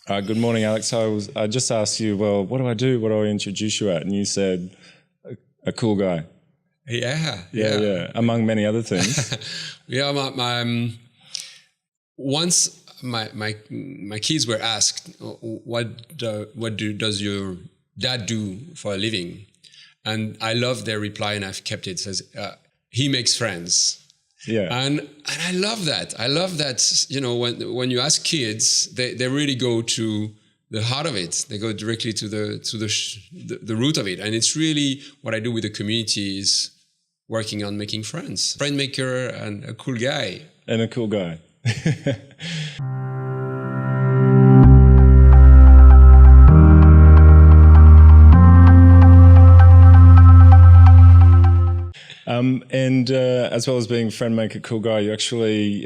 Good morning, Alex. I just asked you, well, what do I do? What do I introduce you at? And you said, a cool guy. Yeah. Among many other things. Yeah, once my kids were asked, does your dad do for a living? And I love their reply, and I've kept it. It says, he makes friends. Yeah. And I love that. I love that, you know, when you ask kids, they really go to the heart of it. They go directly to the root of it. And it's really what I do with the community is working on making friends. Friend maker and a cool guy. And a cool guy. And as well as being friend maker, cool guy, you actually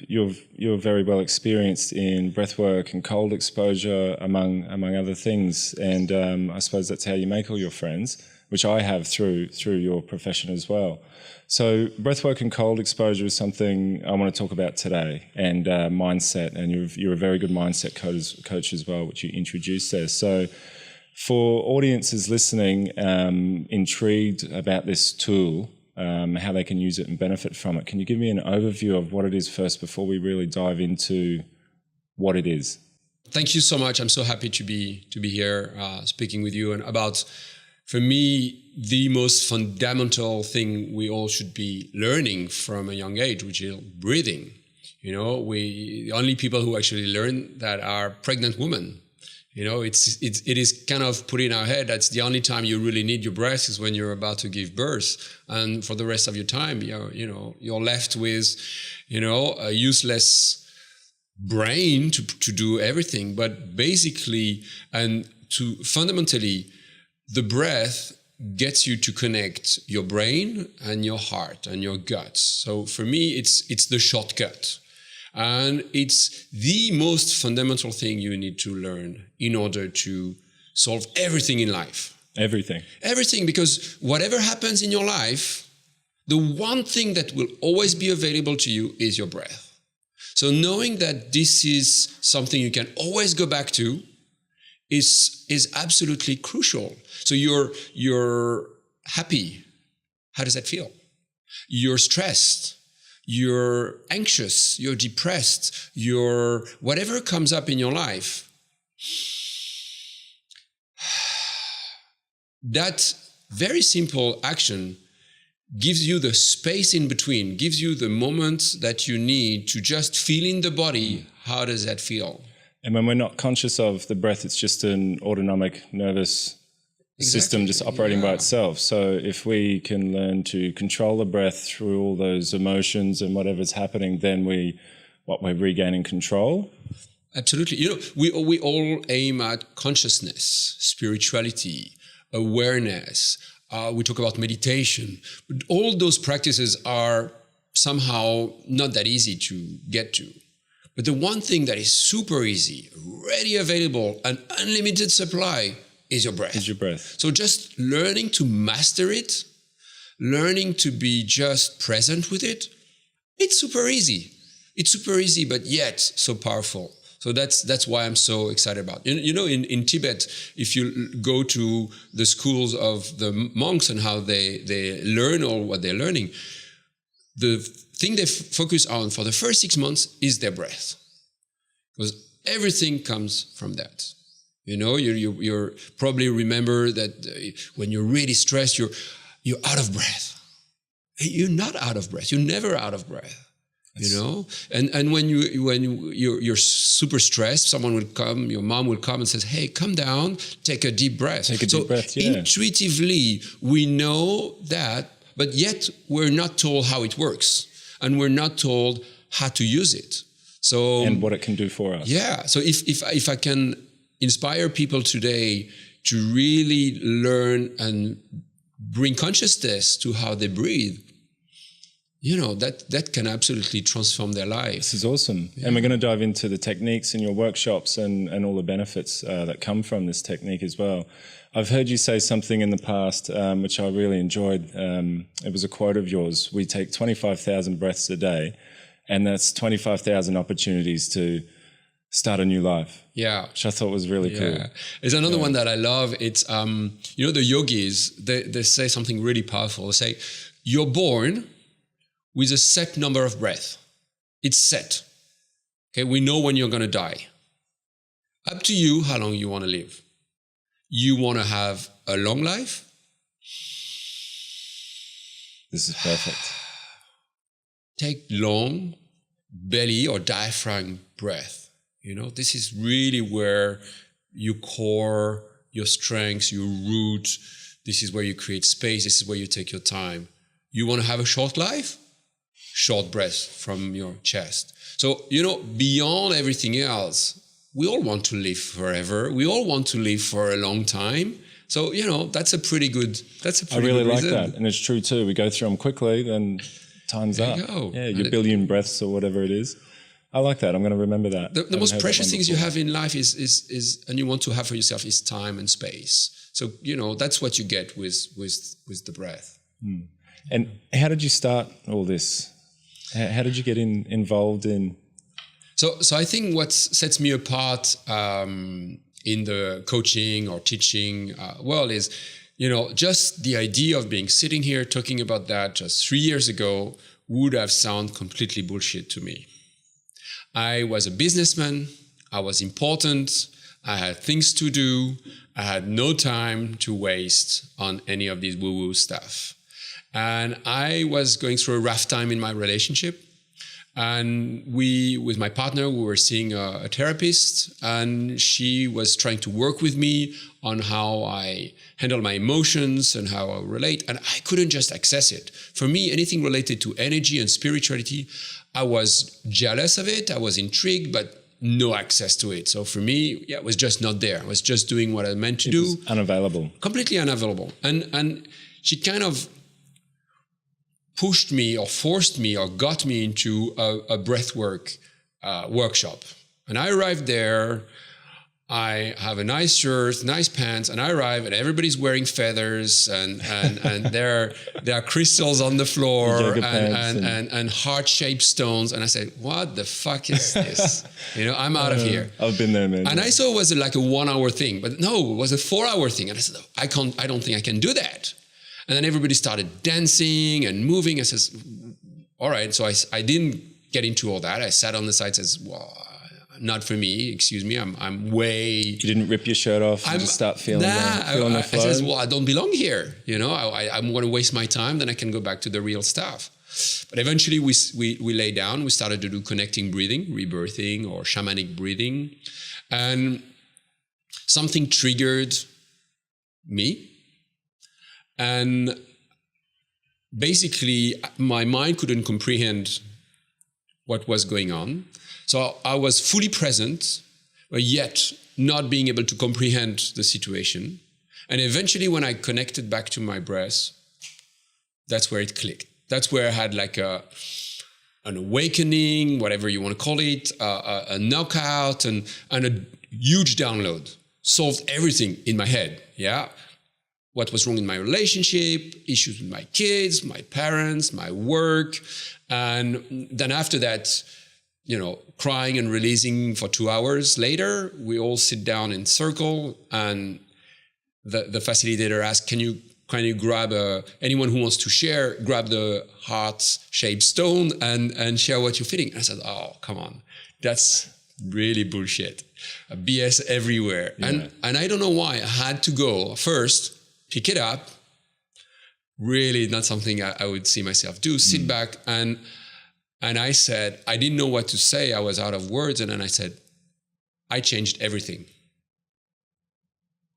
you're very well experienced in breathwork and cold exposure, among other things. And I suppose that's how you make all your friends, which I have through your profession as well. So breathwork and cold exposure is something I want to talk about today, and mindset. And you're a very good mindset coach as well, which you introduced there. So for audiences listening, intrigued about this tool, how they can use it and benefit from it, can you give me an overview of what it is first before we really dive into what it is? Thank you so much. I'm so happy to be here speaking with you and about, for me, the most fundamental thing we all should be learning from a young age, which is breathing. You know, the only people who actually learn that are pregnant women. You know, it is kind of put in our head that's the only time you really need your breath is when you're about to give birth, and for the rest of your time, you're left with, a useless brain to do everything. But basically, and to fundamentally, the breath gets you to connect your brain and your heart and your gut. So for me, it's the shortcut. And it's the most fundamental thing you need to learn in order to solve everything in life. Everything, because whatever happens in your life, the one thing that will always be available to you is your breath. So knowing that this is something you can always go back to is absolutely crucial. So you're happy. How does that feel? You're stressed. You're anxious, you're depressed, whatever comes up in your life, that very simple action gives you the space in between, gives you the moment that you need to just feel in the body. How does that feel? And when we're not conscious of the breath, it's just an autonomic nervous system just operating by itself. So if we can learn to control the breath through all those emotions and whatever's happening, then we're regaining control. Absolutely. You know, we all aim at consciousness, spirituality, awareness. We talk about meditation, but all those practices are somehow not that easy to get to. But the one thing that is super easy, ready, available, an unlimited supply is your breath. So just learning to master it, learning to be just present with it, it's super easy. It's super easy, but yet so powerful. So that's why I'm so excited about it. You know, in Tibet, if you go to the schools of the monks and how they learn all what they're learning, the thing they focus on for the first 6 months is their breath. Because everything comes from that. You know, you're probably remember that when you're really stressed, you're out of breath. You're not out of breath. You're never out of breath. You know, and when you're super stressed, someone will come, your mom will come and says, "Hey, come down, take a deep breath." Take a deep breath. Yeah. Intuitively, we know that, but yet we're not told how it works, and we're not told how to use it. So and what it can do for us. Yeah. So if I can inspire people today to really learn and bring consciousness to how they breathe, you know, that can absolutely transform their life. This is awesome. Yeah. And we're going to dive into the techniques in your workshops and all the benefits that come from this technique as well. I've heard you say something in the past, which I really enjoyed. It was a quote of yours. We take 25,000 breaths a day, and that's 25,000 opportunities to start a new life. Yeah. Which I thought was really cool. There's another one that I love. It's, the yogis, they say something really powerful. They say, you're born with a set number of breath. It's set. Okay, we know when you're going to die. Up to you how long you want to live. You want to have a long life? This is perfect. Take long belly or diaphragm breath. This is really where you core your strengths, your root. This is where you create space. This is where you take your time. You want to have a short life? Short breath from your chest. So, beyond everything else, we all want to live forever. We all want to live for a long time. So, that's a pretty good reason. I really like that. And it's true too. We go through them quickly, then time's up. Yeah, your billion breaths or whatever it is. I like that. I'm going to remember that. The most precious things you have in life is and you want to have for yourself is time and space. So, that's what you get with the breath. Mm. And how did you start all this? How did you get involved in? So I think what sets me apart in the coaching or teaching world is, just the idea of being sitting here talking about that just 3 years ago would have sounded completely bullshit to me. I was a businessman. I was important. I had things to do. I had no time to waste on any of these woo-woo stuff. And I was going through a rough time in my relationship. And with my partner, we were seeing a therapist, and she was trying to work with me on how I handle my emotions and how I relate. And I couldn't just access it. For me, anything related to energy and spirituality, I was jealous of it. I was intrigued, but no access to it. So for me, it was just not there. I was just doing what I meant to do. It was unavailable. Completely unavailable. And she kind of pushed me or forced me or got me into a breathwork workshop. And I arrived there. I have a nice shirt, nice pants, and I arrive and everybody's wearing feathers and there are crystals on the floor and heart-shaped stones. And I said, what the fuck is this? I'm out of here. I've been there, man. And I saw it was like a 1 hour thing, but no, it was a 4 hour thing. And I said, I don't think I can do that. And then everybody started dancing and moving. I says, all right. So I didn't get into all that. I sat on the side and says, well, not for me. Excuse me. I'm way... You didn't rip your shirt off and just start feeling the flow? I says, well, I don't belong here. I'm going to waste my time. Then I can go back to the real stuff. But eventually we lay down. We started to do connecting breathing, rebirthing or shamanic breathing. And something triggered me. And basically, my mind couldn't comprehend what was going on. So I was fully present, but yet not being able to comprehend the situation. And eventually, when I connected back to my breath, that's where it clicked. That's where I had like an awakening, whatever you want to call it, a knockout, and a huge download. Solved everything in my head, yeah? What was wrong in my relationship, issues with my kids, my parents, my work. And then after that, crying and releasing for 2 hours later, we all sit down in circle and the facilitator asks, can you grab anyone who wants to share, grab the heart-shaped stone and share what you're feeling. And I said, oh, come on. That's really bullshit. BS everywhere. Yeah. And I don't know why. I had to go first, pick it up. Really not something I would see myself do. Sit back and I said, I didn't know what to say. I was out of words. And then I said, I changed everything.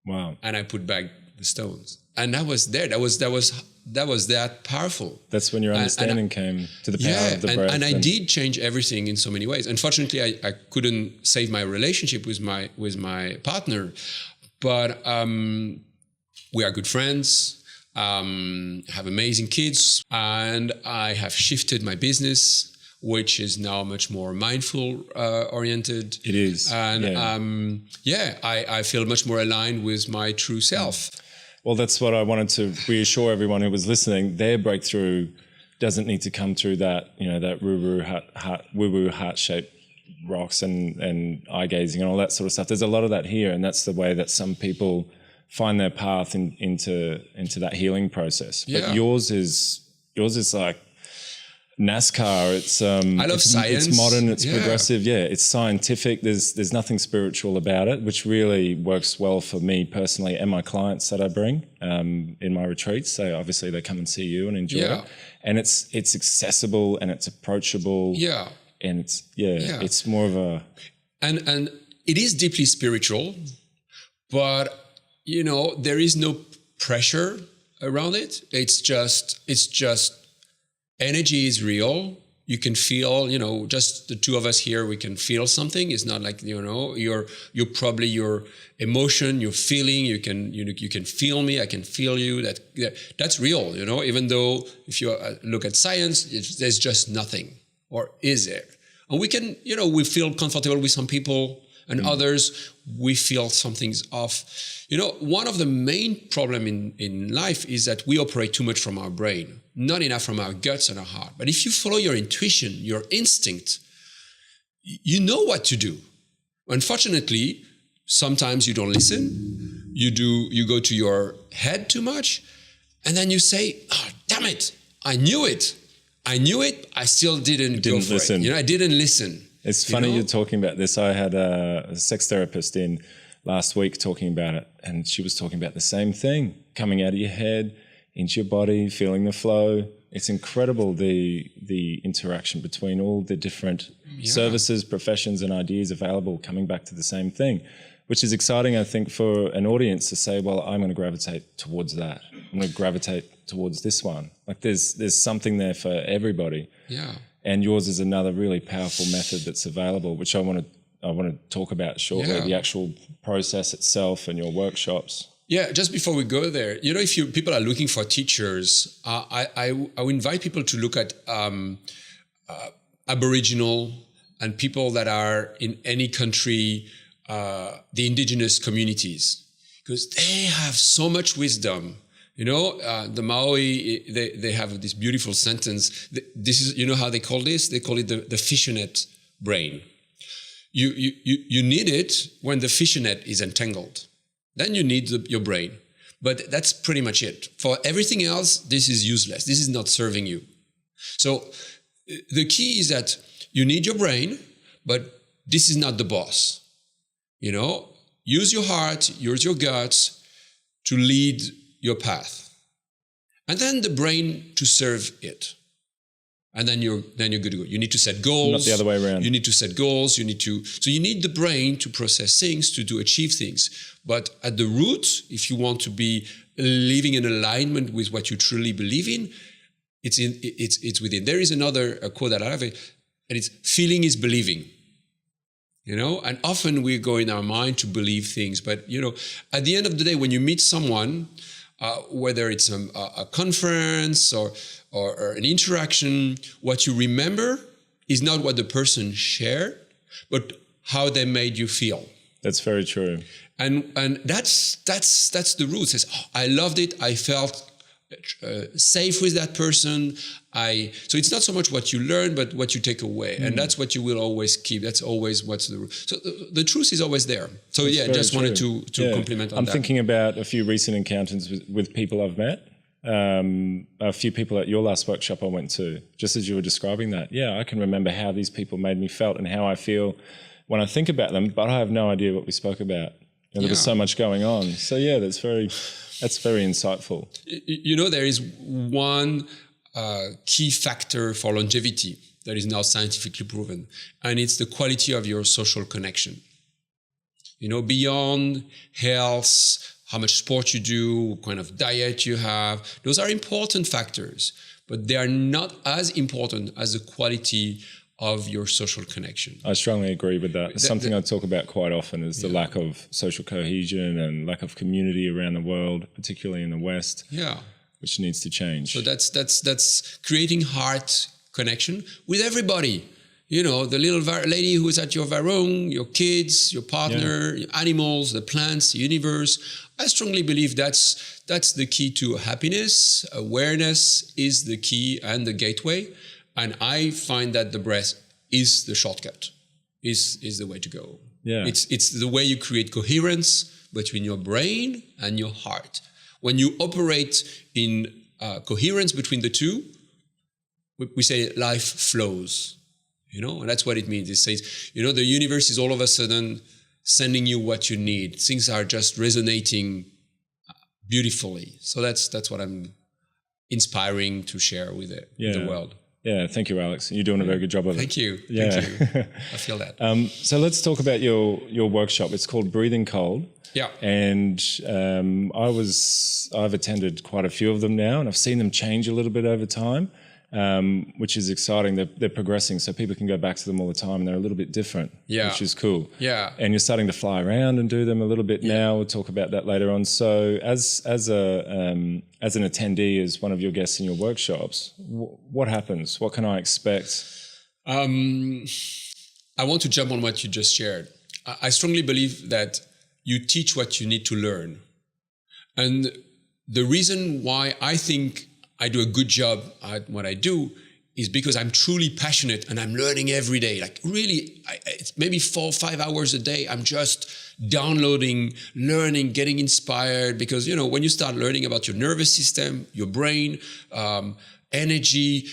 Wow. And I put back the stones. And that was there. That was that powerful. That's when your understanding came to the power of the breath. And I did change everything in so many ways. Unfortunately, I couldn't save my relationship with my partner. But we are good friends. Have amazing kids. And I have shifted my business, which is now much more mindful oriented. It is. And I feel much more aligned with my true self. Well, that's what I wanted to reassure everyone who was listening. Their breakthrough doesn't need to come through that, that woo-woo heart-shaped rocks and eye gazing and all that sort of stuff. There's a lot of that here, and that's the way that some people find their path into that healing process. But yours is like NASCAR. It's I love science. It's modern. It's progressive. Yeah, it's scientific. There's nothing spiritual about it, which really works well for me personally and my clients that I bring in my retreats. So obviously they come and see you and enjoy it, and it's accessible and it's approachable. Yeah, and it's more of a and it is deeply spiritual, but there is no pressure around it. It's just energy is real. You can feel, just the two of us here, we can feel something. It's not like, you're probably your emotion, your feeling, you can feel me, I can feel you. That's real, even though if you look at science, there's just nothing, or is there? And we can, we feel comfortable with some people, and others, we feel something's off. One of the main problem in life is that we operate too much from our brain, not enough from our guts and our heart. But if you follow your intuition, your instinct, you know what to do. Unfortunately, sometimes you don't listen. You go to your head too much, and then you say, "Oh, damn it! I knew it. I still didn't go for listen. it. I didn't listen." It's funny you're talking about this. I had a sex therapist in last week talking about it, and she was talking about the same thing, coming out of your head, into your body, feeling the flow. It's incredible, the interaction between all the different services, professions, and ideas available coming back to the same thing, which is exciting, I think, for an audience to say, well, I'm going to gravitate towards that. I'm going to gravitate towards this one. Like there's something there for everybody. Yeah. And yours is another really powerful method that's available, which I want to talk about shortly, the actual process itself and your workshops. Yeah, just before we go there, if people are looking for teachers, I would invite people to look at Aboriginal and people that are in any country, the indigenous communities, because they have so much wisdom. The Maori, they have this beautiful sentence. This is, how they call this? They call it the fishnet brain. You need it when the fishnet is entangled. Then you need your brain. But that's pretty much it. For everything else, this is useless. This is not serving you. So the key is that you need your brain, but this is not the boss. Use your heart, use your guts to lead your path, and then the brain to serve it, and then you're good to go. You need to set goals. Not the other way around. You need to set goals. So you need the brain to process things, to achieve things. But at the root, if you want to be living in alignment with what you truly believe in, it's within. There is another quote that I have, and it's feeling is believing. And often we go in our mind to believe things, but at the end of the day, when you meet someone, whether it's a conference or an interaction, what you remember is not what the person shared, but how they made you feel. That's very true. And that's the root. It says, I loved it. I felt safe with that person. So it's not so much what you learn, but what you take away. And that's what you will always keep. That's always what's the root. So the truth is always there. So just wanted to compliment on that. I'm thinking about a few recent encounters with people I've met. A few people at your last workshop I went to, just as you were describing that. Yeah, I can remember how these people made me felt and how I feel when I think about them, but I have no idea what we spoke about. There was so much going on. So that's very insightful. There is one key factor for longevity that is now scientifically proven, and it's the quality of your social connection. Beyond health, how much sport you do, what kind of diet you have, those are important factors, but they are not as important as the quality of your social connection. I strongly agree with that. It's something I talk about quite often is the lack of social cohesion and lack of community around the world, particularly in the West. Yeah. Which needs to change. So that's creating heart connection with everybody. The little lady who is at your varong, your kids, your partner, your animals, the plants, the universe. I strongly believe that's the key to happiness. Awareness is the key and the gateway. And I find that the breath is the shortcut. is the way to go. Yeah. It's the way you create coherence between your brain and your heart. When you operate in coherence between the two, we say life flows, and that's what it means. It says, the universe is all of a sudden sending you what you need. Things are just resonating beautifully. So that's what I'm inspiring to share with the world. Yeah, thank you, Alex. You're doing a very good job of it. Thank you. Yeah. Thank you. I feel that. So let's talk about your workshop. It's called Breathing Cold. Yeah. And I've attended quite a few of them now, and I've seen them change a little bit over time, which is exciting. They're progressing, so people can go back to them all the time, and they're a little bit different, which is cool. Yeah. And you're starting to fly around and do them a little bit now. We'll talk about that later on. So as an attendee, as one of your guests in your workshops, what happens? What can I expect? I want to jump on what you just shared. I strongly believe that you teach what you need to learn. And the reason why I think I do a good job at what I do is because I'm truly passionate and I'm learning every day. Like really, it's maybe 4 or 5 hours a day. I'm just downloading, learning, getting inspired. Because, when you start learning about your nervous system, your brain, energy,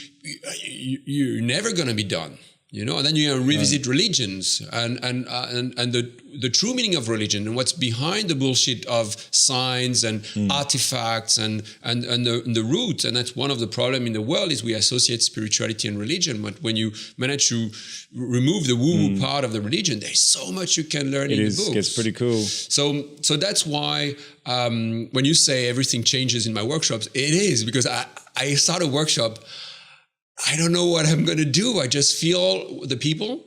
you're never going to be done. And then you revisit religions and the true meaning of religion and what's behind the bullshit of signs and artifacts and the root. And that's one of the problems in the world is we associate spirituality and religion. But when you manage to remove the woo-woo part of the religion, there's so much you can learn in the books. It gets pretty cool. So that's why when you say everything changes in my workshops, it is because I start a workshop. I don't know what I'm going to do. I just feel the people.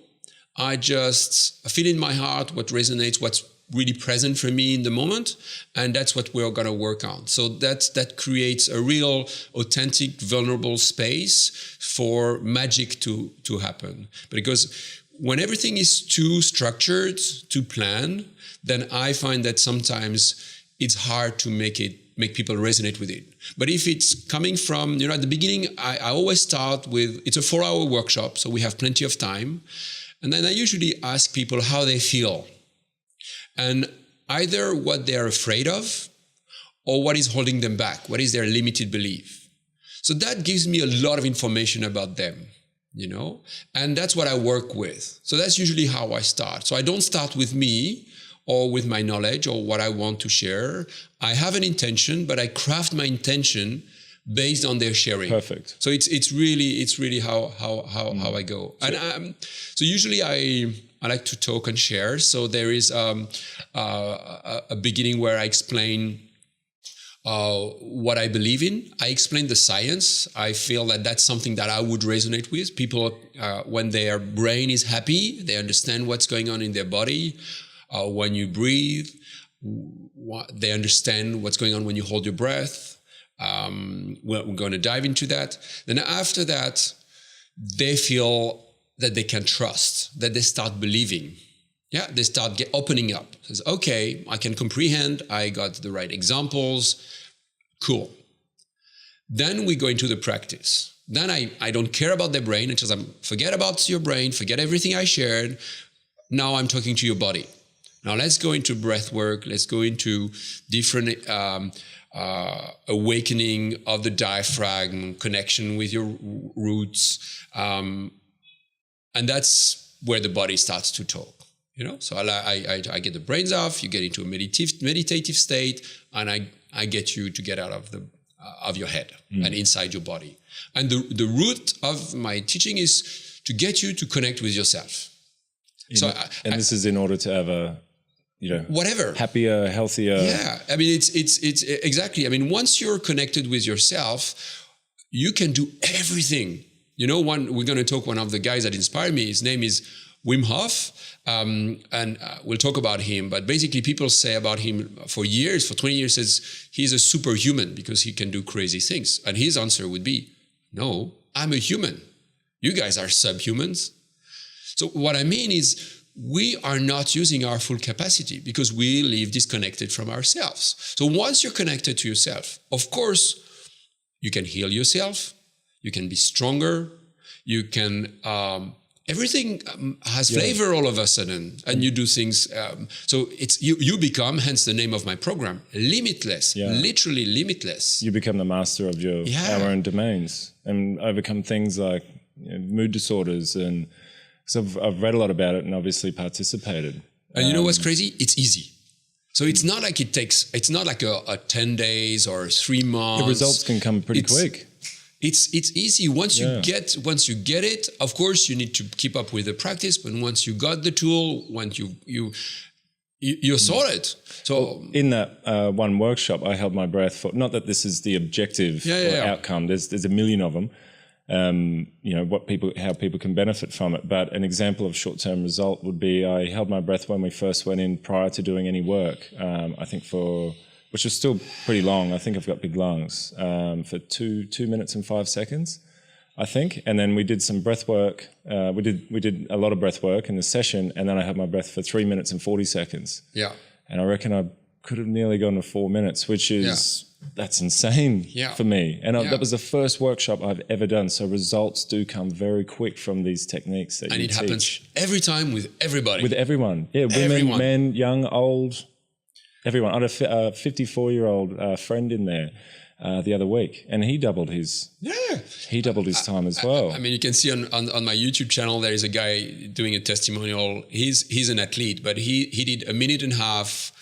I just feel in my heart what resonates, what's really present for me in the moment. And that's what we're going to work on. So that creates a real, authentic, vulnerable space for magic to happen. Because when everything is too structured, too planned, then I find that sometimes it's hard to make people resonate with it. But if it's coming from, at the beginning, I always start with, it's a 4-hour workshop, so we have plenty of time. And then I usually ask people how they feel. And either what they're afraid of or what is holding them back, what is their limited belief. So that gives me a lot of information about them, and that's what I work with. So that's usually how I start. So I don't start with me or with my knowledge or what I want to share. I have an intention, but I craft my intention based on their sharing. Perfect. So it's really how I go. Sure. And so usually I like to talk and share. So there is a beginning where I explain what I believe in. I explain the science. I feel that that's something that I would resonate with. People, when their brain is happy, they understand what's going on in their body. When you breathe, they understand what's going on when you hold your breath. We're going to dive into that. Then after that, they feel that they can trust, that they start believing. Yeah, they start opening up. Says, okay, I can comprehend. I got the right examples. Cool. Then we go into the practice. Then I don't care about their brain. It's just forget about your brain, forget everything I shared. Now I'm talking to your body. Now let's go into breath work. Let's go into different awakening of the diaphragm, connection with your roots. And that's where the body starts to talk. So I get the brains off, you get into a meditative state, and I get you to get out of your head and inside your body. And the root of my teaching is to get you to connect with yourself. This is in order to have a whatever, happier, healthier. Yeah, I mean it's exactly. I mean, once you're connected with yourself, you can do everything. We're going to talk. One of the guys that inspired me, his name is Wim Hof, and we'll talk about him. But basically, people say about him for 20 years, says he's a superhuman because he can do crazy things. And his answer would be, no, I'm a human. You guys are subhumans. So what I mean is, we are not using our full capacity because we live disconnected from ourselves. So once you're connected to yourself, of course, you can heal yourself, you can be stronger, you can everything has flavor all of a sudden, and you do things. So it's you become, hence the name of my program, limitless, literally limitless. You become the master of your our own domains and overcome things like mood disorders. And so I've read a lot about it and obviously participated. And you know what's crazy? It's easy. So it's not like it's not like a 10 days or 3 months. The results can come pretty quick. It's easy. Once you get it, of course you need to keep up with the practice, but once you got the tool, once you're sorted. So in that one workshop, I held my breath for, not that this is the objective or outcome, there's a million of them. How people can benefit from it. But an example of short-term result would be I held my breath when we first went in prior to doing any work. I think which was still pretty long. I think I've got big lungs for 2 minutes and 5 seconds, I think. And then we did some breath work. We did a lot of breath work in the session, and then I had my breath for 3 minutes and 40 seconds. Yeah. And I reckon I could have nearly gone to 4 minutes, which is that's insane for me. And that was the first workshop I've ever done. So results do come very quick from these techniques that you teach. And it happens every time with everybody. With everyone. Yeah, women, men, young, old, everyone. I had a 54-year-old friend in there the other week, and he doubled his time as well. I mean, you can see on my YouTube channel, there is a guy doing a testimonial. He's an athlete, but he did 1.5 minutes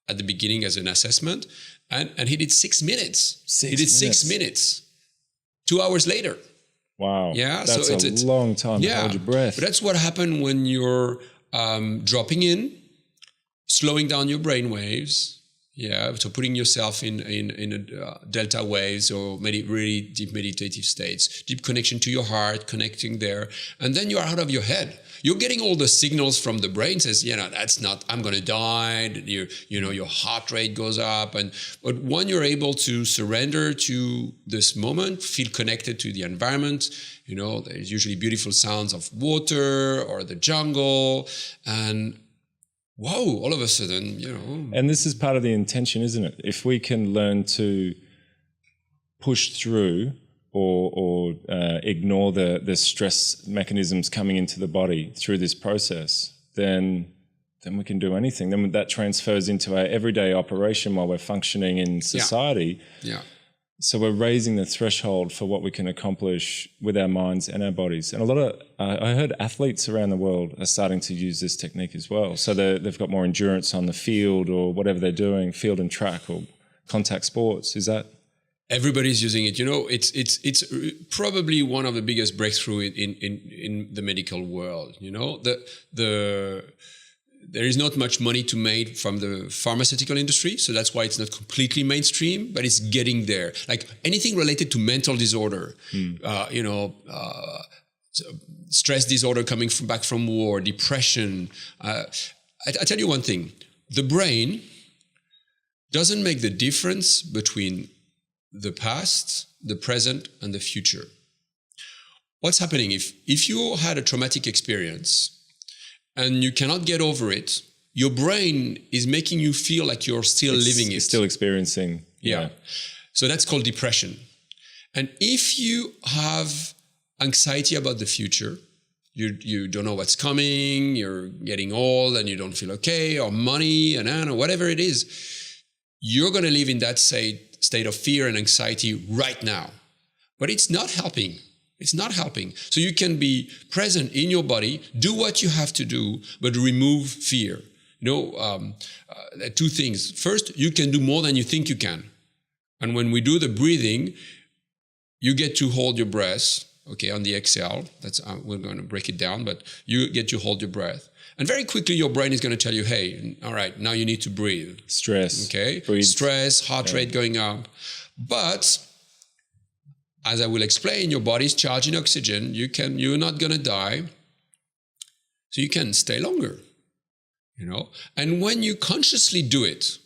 at the beginning as an assessment. And he did 6 minutes. He did 6 minutes. 2 hours later. Wow. Yeah. That's a long time to hold your breath. But that's what happened when you're dropping in, slowing down your brain waves. Yeah. So putting yourself in delta waves or really deep meditative states, deep connection to your heart, connecting there. And then you're out of your head. You're getting all the signals from the brain says, that's not, I'm going to die. Your heart rate goes up. But when you're able to surrender to this moment, feel connected to the environment, there's usually beautiful sounds of water or the jungle. And whoa, all of a sudden, And this is part of the intention, isn't it? If we can learn to push through or ignore the stress mechanisms coming into the body through this process, then we can do anything. Then that transfers into our everyday operation while we're functioning in society. Yeah. So we're raising the threshold for what we can accomplish with our minds and our bodies. And a lot of, I heard athletes around the world are starting to use this technique as well. So they've got more endurance on the field or whatever they're doing, field and track or contact sports. Is that? Everybody's using it. It's probably one of the biggest breakthrough in the medical world. There is not much money to make from the pharmaceutical industry, so that's why it's not completely mainstream, but it's getting there. Like anything related to mental disorder, stress disorder coming back from war, depression. I tell you one thing, the brain doesn't make the difference between the past, the present, and the future. What's happening if you had a traumatic experience and you cannot get over it, your brain is making you feel like you're still living it. Still experiencing. Yeah. So that's called depression. And if you have anxiety about the future, you don't know what's coming, you're getting old and you don't feel okay, or money, and whatever it is, you're going to live in that state of fear and anxiety right now. But it's not helping. It's not helping. So you can be present in your body, do what you have to do, but remove fear. There are two things. First, you can do more than you think you can. And when we do the breathing, you get to hold your breath, okay, on the exhale. That's we're going to break it down, but you get to hold your breath. And very quickly, your brain is going to tell you, hey, all right, now you need to breathe. Stress. Okay? Breathe. Stress, heart rate going up. But as I will explain, your body's charging oxygen. You're not going to die. So you can stay longer, And when you consciously do it,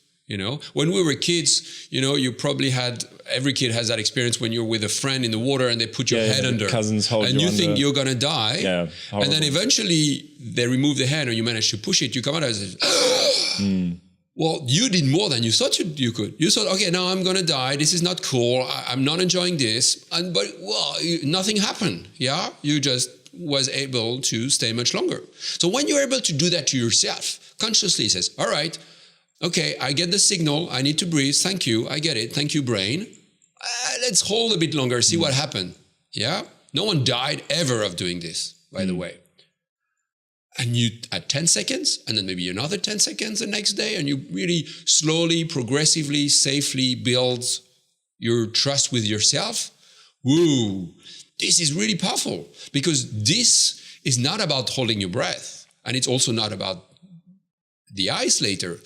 when we were kids, you probably every kid has that experience when you're with a friend in the water and they put your head under. Cousins hold and you think you're going to die. Yeah, horrible. And then eventually they remove the hand or you manage to push it. You come out as, well, you did more than you thought you could. You thought, okay, now I'm going to die. This is not cool. I'm not enjoying this. But nothing happened. Yeah. You just was able to stay much longer. So when you're able to do that to yourself, consciously it says, all right, okay, I get the signal, I need to breathe, thank you, I get it, thank you, brain. Let's hold a bit longer, see what happened. Yeah? No one died ever of doing this, by the way. And you at 10 seconds, and then maybe another 10 seconds the next day, and you really slowly, progressively, safely build your trust with yourself. Woo! This is really powerful, because this is not about holding your breath, and it's also not about the ice later.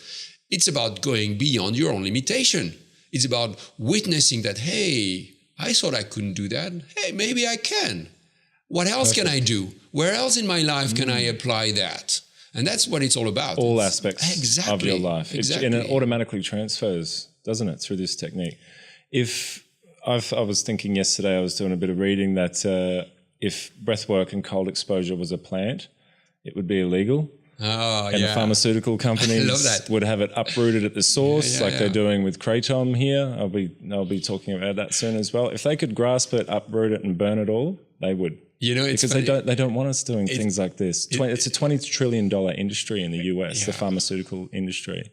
It's about going beyond your own limitation. It's about witnessing that, hey, I thought I couldn't do that. Hey, maybe I can. What else can I do? Where else in my life can I apply that? And that's what it's all about. All aspects of your life. Exactly. And it automatically transfers, doesn't it, through this technique? I was thinking yesterday, I was doing a bit of reading that if breathwork and cold exposure was a plant, it would be illegal. Oh, and the pharmaceutical companies would have it uprooted at the source, they're doing with kratom here. I'll be talking about that soon as well. If they could grasp it, uproot it, and burn it all, they would. You know, it's because they don't want us doing things like this. It's a $20 trillion industry in the US, the pharmaceutical industry.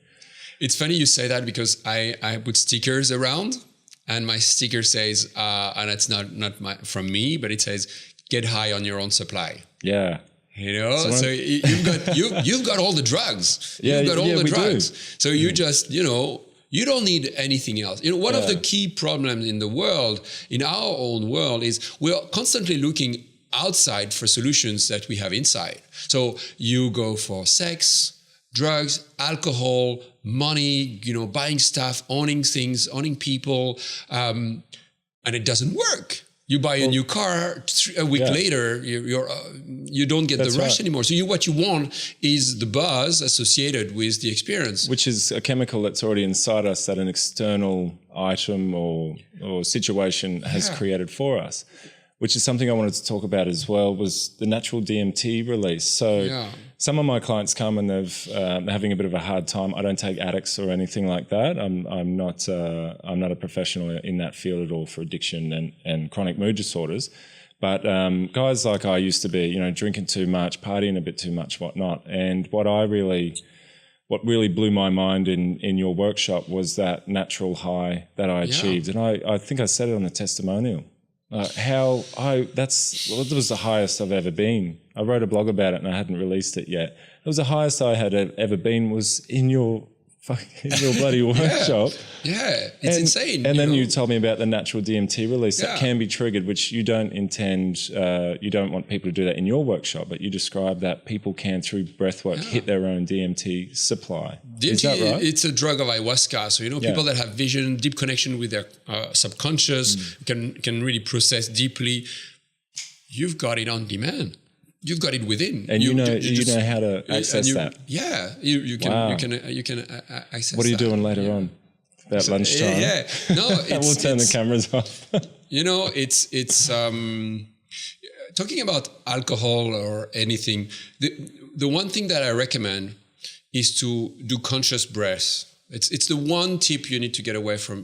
It's funny you say that, because I put stickers around, and my sticker says, and it's not from me, but it says, "Get high on your own supply." Yeah. You know, so you've got all the drugs. Yeah, you've got all the drugs. Do. So you just, you don't need anything else. One of the key problems in the world, in our own world, is we're constantly looking outside for solutions that we have inside. So you go for sex, drugs, alcohol, money, buying stuff, owning things, owning people, and it doesn't work. You buy a new car, a week later, you don't get the rush anymore. So what you want is the buzz associated with the experience. Which is a chemical that's already inside us that an external item or situation has created for us, which is something I wanted to talk about as well, was the natural DMT release. So some of my clients come and they're having a bit of a hard time. I don't take addicts or anything like that. I'm not a professional in that field at all for addiction and chronic mood disorders. But guys like I used to be, drinking too much, partying a bit too much, whatnot. And what really blew my mind in your workshop was that natural high that I achieved. And I think I said it on the testimonial. That was the highest I've ever been. I wrote a blog about it and I hadn't released it yet. It was the highest I had ever been was in your bloody workshop. Yeah, it's insane. And then you told me about the natural DMT release that can be triggered, which you don't intend, you don't want people to do that in your workshop, but you describe that people can, through breathwork, hit their own DMT supply. Is that right? It's a drug of ayahuasca. So, people that have vision, deep connection with their subconscious, can really process deeply. You've got it on demand. You've got it within, and you know how to access that. Yeah, you can access. What are you that. doing later on? About lunchtime. No, we'll turn the cameras off. It's talking about alcohol or anything. The one thing that I recommend is to do conscious breath. It's the one tip you need to get away from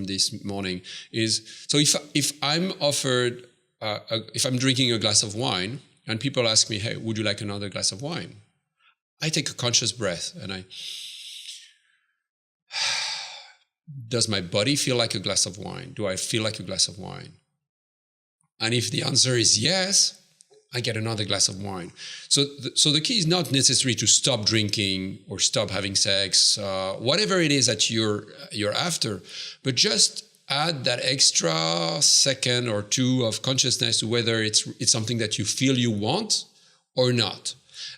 this morning. Is so if I'm offered if I'm drinking a glass of wine. And people ask me, hey, would you like another glass of wine? I take a conscious breath and does my body feel like a glass of wine? Do I feel like a glass of wine? And if the answer is yes, I get another glass of wine. So the key is not necessarily to stop drinking or stop having sex, whatever it is that you're after, but just add that extra second or two of consciousness to whether it's something that you feel you want or not.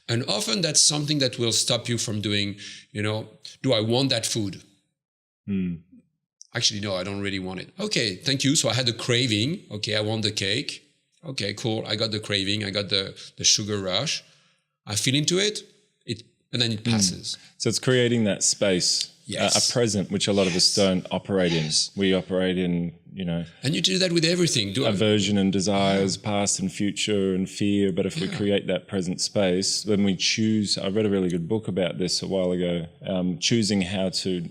And often that's something that will stop you from doing, do I want that food? Actually, no, I don't really want it. Okay, thank you. So I had the craving. Okay, I want the cake. Okay, cool. I got the craving. I got the sugar rush. I feel into it, and then it passes. So it's creating that space. Yes. A present, which a lot of us don't operate in. We operate in, And you do that with everything. Aversion and desires, past and future and fear. But if we create that present space, when we choose, I read a really good book about this a while ago, choosing how to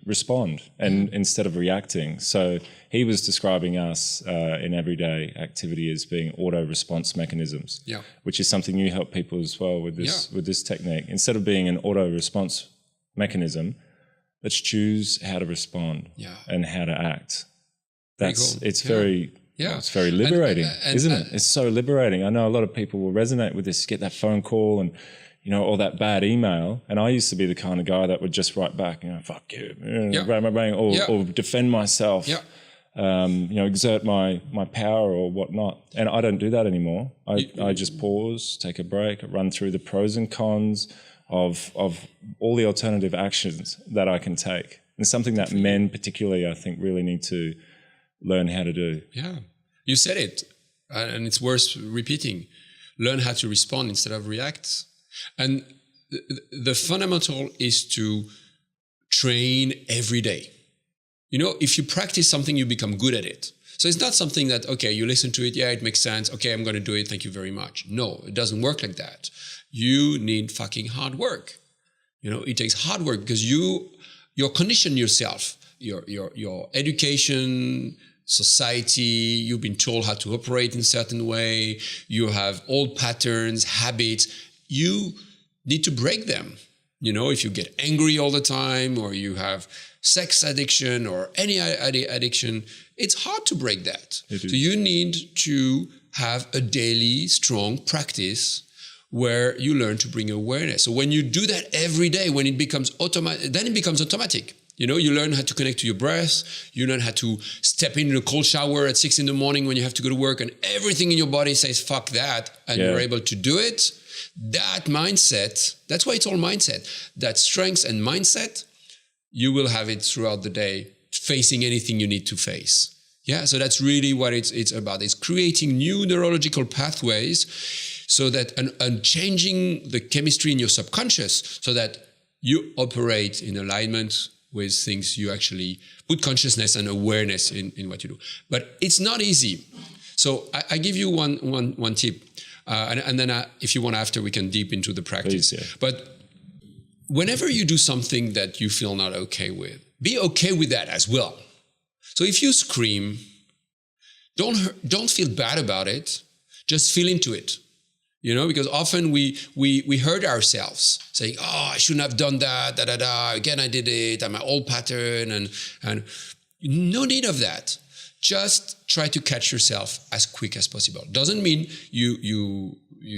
respond and instead of reacting. So he was describing us in everyday activity as being auto response mechanisms, which is something you help people as well with this technique. Instead of being an auto response mechanism, let's choose how to respond and how to act. It's very liberating, isn't it? It's so liberating. I know a lot of people will resonate with this, get that phone call and, or that bad email. And I used to be the kind of guy that would just write back, fuck you, or defend myself, exert my power or whatnot. And I don't do that anymore. I just pause, take a break, run through the pros and cons of all the alternative actions that I can take. And something that men particularly, I think, really need to learn how to do. Yeah, you said it, and it's worth repeating. Learn how to respond instead of react. And the fundamental is to train every day. If you practice something, you become good at it. So it's not something that, okay, you listen to it, it makes sense, okay, I'm going to do it, thank you very much. No, it doesn't work like that. You need fucking hard work. It takes hard work because you're conditioned yourself, your education, society, you've been told how to operate in a certain way, you have old patterns, habits, you need to break them. If you get angry all the time or you have sex addiction or any addiction, it's hard to break that. So you need to have a daily strong practice where you learn to bring awareness. So when you do that every day, when it becomes automatic, then it becomes automatic. You learn how to connect to your breath. You learn how to step into a cold shower at 6 a.m. when you have to go to work and everything in your body says, fuck that. And you're able to do it. That mindset, that's why it's all mindset. That strength and mindset, you will have it throughout the day, facing anything you need to face. Yeah, so that's really what it's about. It's creating new neurological pathways so that, and changing the chemistry in your subconscious so that you operate in alignment with things you actually put consciousness and awareness in what you do. But it's not easy. So I give you one tip. And then if you want after, we can deep into the practice. Please, But whenever you do something that you feel not okay with, be okay with that as well. So if you scream, don't feel bad about it. Just feel into it. Because often we hurt ourselves saying, oh, I shouldn't have done that, again, I did it, and my old pattern, and no need of that. Just try to catch yourself as quick as possible. Doesn't mean you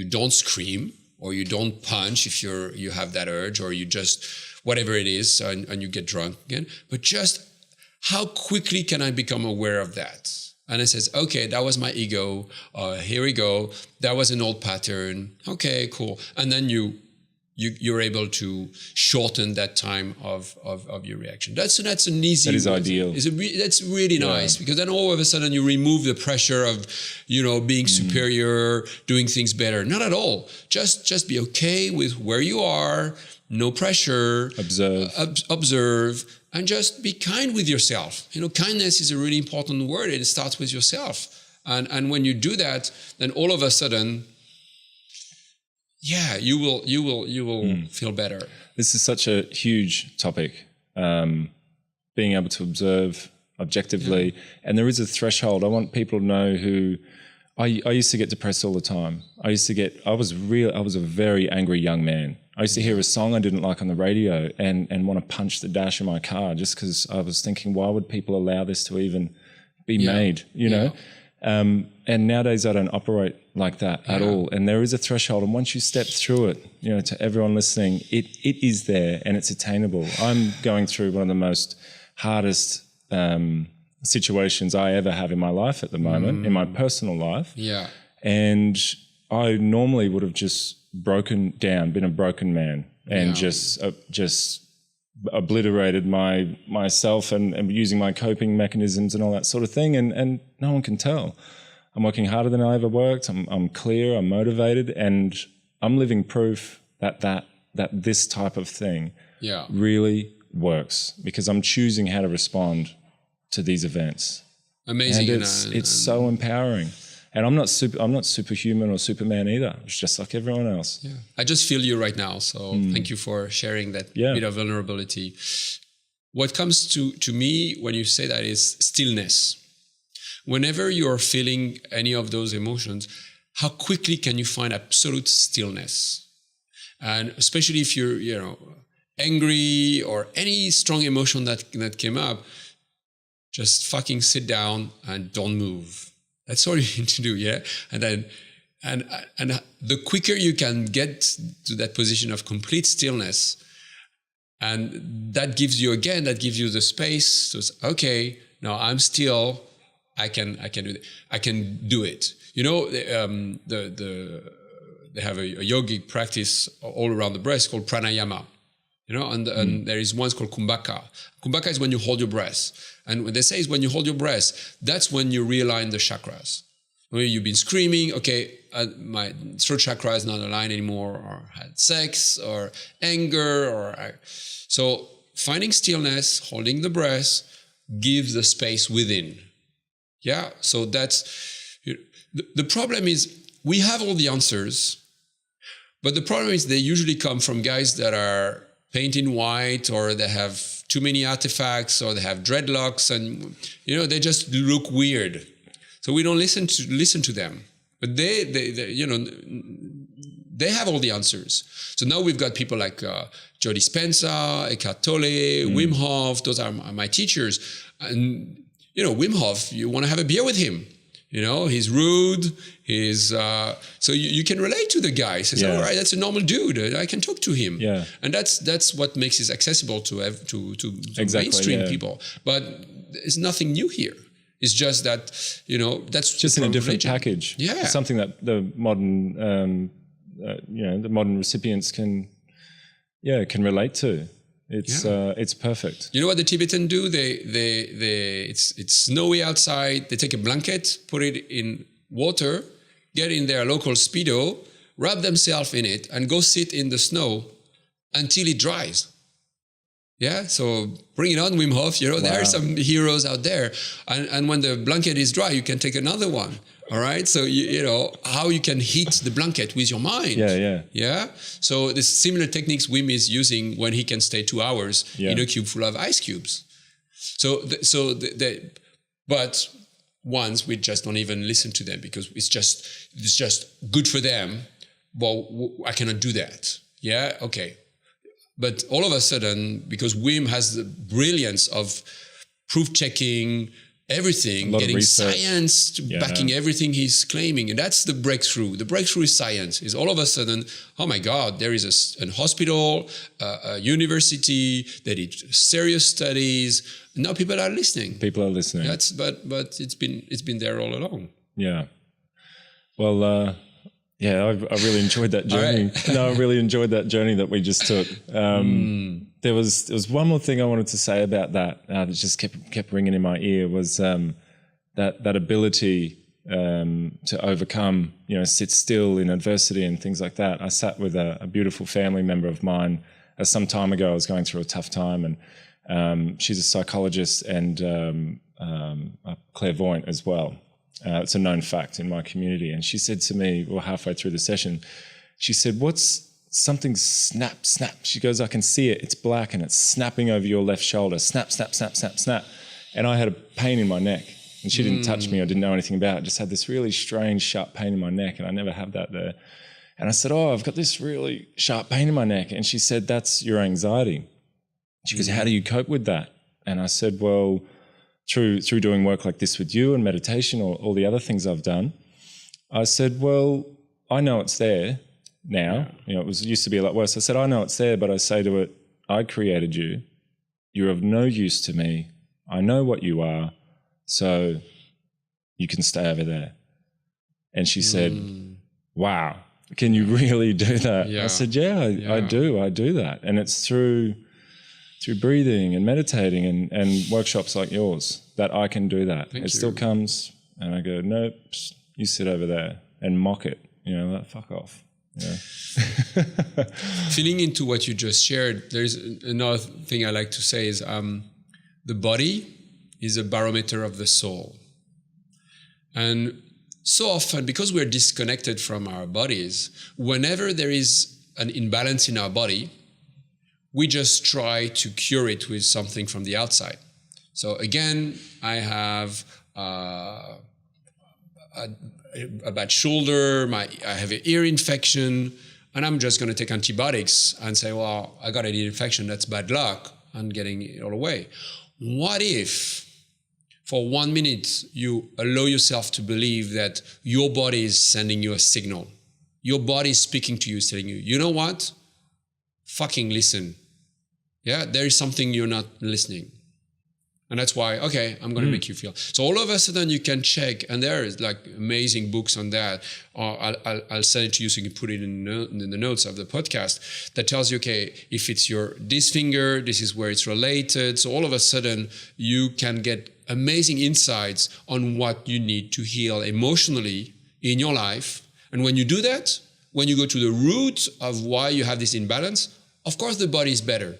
don't scream or you don't punch if you have that urge, or you just, whatever it is, and you get drunk again, but just how quickly can I become aware of that? And it says, okay, that was my ego. Here we go. That was an old pattern. Okay, cool. And then you're able to shorten that time of your reaction. That's an easy. That is ideal. That's really nice, because then all of a sudden you remove the pressure of being superior, doing things better. Not at all. Just be okay with where you are. No pressure. Observe. And just be kind with yourself. Kindness is a really important word. It starts with yourself. And when you do that, then all of a sudden, you will feel better. This is such a huge topic. Being able to observe objectively. And there is a threshold. I want people to know I used to get depressed all the time. I was a very angry young man. I used to hear a song I didn't like on the radio and want to punch the dash of my car just because I was thinking, why would people allow this to even be made, know? And nowadays I don't operate like that at all. And there is a threshold. And once you step through it, to everyone listening, it is there and it's attainable. I'm going through one of the most hardest situations I ever have in my life at the moment, in my personal life. Yeah. And I normally would have just broken down, been a broken man, and just obliterated myself and using my coping mechanisms and all that sort of thing. And no one can tell. I'm working harder than I ever worked. I'm clear, I'm motivated, and I'm living proof that this type of thing really works, because I'm choosing how to respond to these events. Amazing. And it's so empowering. And I'm not superhuman or Superman either. It's just like everyone else. Yeah. I just feel you right now. So thank you for sharing that bit of vulnerability. What comes to me when you say that is stillness. Whenever you're feeling any of those emotions, how quickly can you find absolute stillness? And especially if you're, angry or any strong emotion that came up, just fucking sit down and don't move. That's all you need to do, yeah? And then, and the quicker you can get to that position of complete stillness, and that gives you the space to say, okay, now I'm still, I can do it. I can do it. They have a yogic practice all around the breath called pranayama. And there is one called kumbhaka. Kumbhaka is when you hold your breath. And what they say is when you hold your breath, that's when you realign the chakras. When you've been screaming, okay, my throat chakra is not aligned anymore, or had sex, or anger, so finding stillness, holding the breath, gives the space within. Yeah, so that's, the problem is we have all the answers, but the problem is they usually come from guys that are painted white, or they have too many artifacts, or they have dreadlocks, and they just look weird. So we don't listen to them, but they have all the answers. So now we've got people like Joe Dispenza, Eckhart Tolle, Wim Hof. Those are my teachers, and Wim Hof. You want to have a beer with him. He's rude. He's so you can relate to the guy. He says, all right, that's a normal dude. I can talk to him. Yeah. And that's what makes it accessible to mainstream people. But there's nothing new here. It's just that that's just in a different package. Yeah. Something that the modern the modern recipients can relate to. It's perfect. You know what the Tibetan do? It's snowy outside. They take a blanket, put it in water, get in their local Speedo, wrap themselves in it, and go sit in the snow until it dries. Yeah, so bring it on, Wim Hof. There are some heroes out there. And when the blanket is dry, you can take another one. All right, so how you can heat the blanket with your mind. Yeah. So the similar techniques Wim is using when he can stay 2 hours in a cube full of ice cubes. But once we just don't even listen to them because it's just good for them. Well, I cannot do that. Yeah, okay. But all of a sudden, because Wim has the brilliance of proof checking everything, getting science backing everything he's claiming. And that's the breakthrough. The breakthrough is science. Is all of a sudden, oh my God, there is a hospital, a university, they did serious studies. Now people are listening. People are listening. But it's been there all along. Yeah. Well, I really enjoyed that journey. Right. No, I really enjoyed that journey that we just took. There was one more thing I wanted to say about that that just kept ringing in my ear was that ability to overcome, sit still in adversity and things like that. I sat with a beautiful family member of mine some time ago. I was going through a tough time, and she's a psychologist and a clairvoyant as well. It's a known fact in my community. And she said to me, halfway through the session, she said, what's something snap? She goes, I can see it. It's black and it's snapping over your left shoulder. Snap. And I had a pain in my neck. And she didn't touch me or didn't know anything about it. Just had this really strange, sharp pain in my neck. And I never have that there. And I said, I've got this really sharp pain in my neck. And she said, that's your anxiety. She goes, how do you cope with that? And I said, well, through doing work like this with you and meditation or all the other things I've done, I said, well, I know it's there now. It used to be a lot worse. I said, I know it's there, but I say to it, I created you. You're of no use to me. I know what you are, so you can stay over there. And she said, wow, can you really do that? I said, I do that. And it's through breathing and meditating and workshops like yours that I can do that. It still comes and I go, nope, you sit over there and mock it, fuck off. Feeling into what you just shared, there's another thing I like to say is the body is a barometer of the soul. And so often, because we're disconnected from our bodies, whenever there is an imbalance in our body, we just try to cure it with something from the outside. So again, I have a bad shoulder, I have an ear infection, and I'm just going to take antibiotics and say, well, I got an ear infection, that's bad luck, and getting it all away. What if for 1 minute you allow yourself to believe that your body is sending you a signal? Your body is speaking to you, telling you, you know what? Fucking listen. Yeah, there is something you're not listening. And that's why, okay, I'm going to make you feel. So all of a sudden you can check, and there is like amazing books on that. Or I'll send it to you so you can put it in the notes of the podcast that tells you, okay, if it's this finger, this is where it's related. So all of a sudden you can get amazing insights on what you need to heal emotionally in your life. And when you do that, when you go to the root of why you have this imbalance, of course the body is better.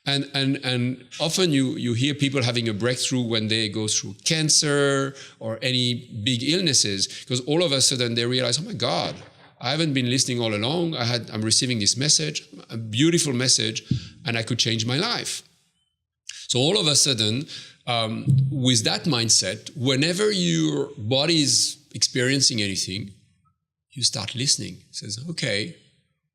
And often you hear people having a breakthrough when they go through cancer or any big illnesses, because all of a sudden they realize, oh my God, I haven't been listening all along. I'm receiving this message, a beautiful message, and I could change my life. So all of a sudden, with that mindset, whenever your body is experiencing anything, you start listening. It says, okay,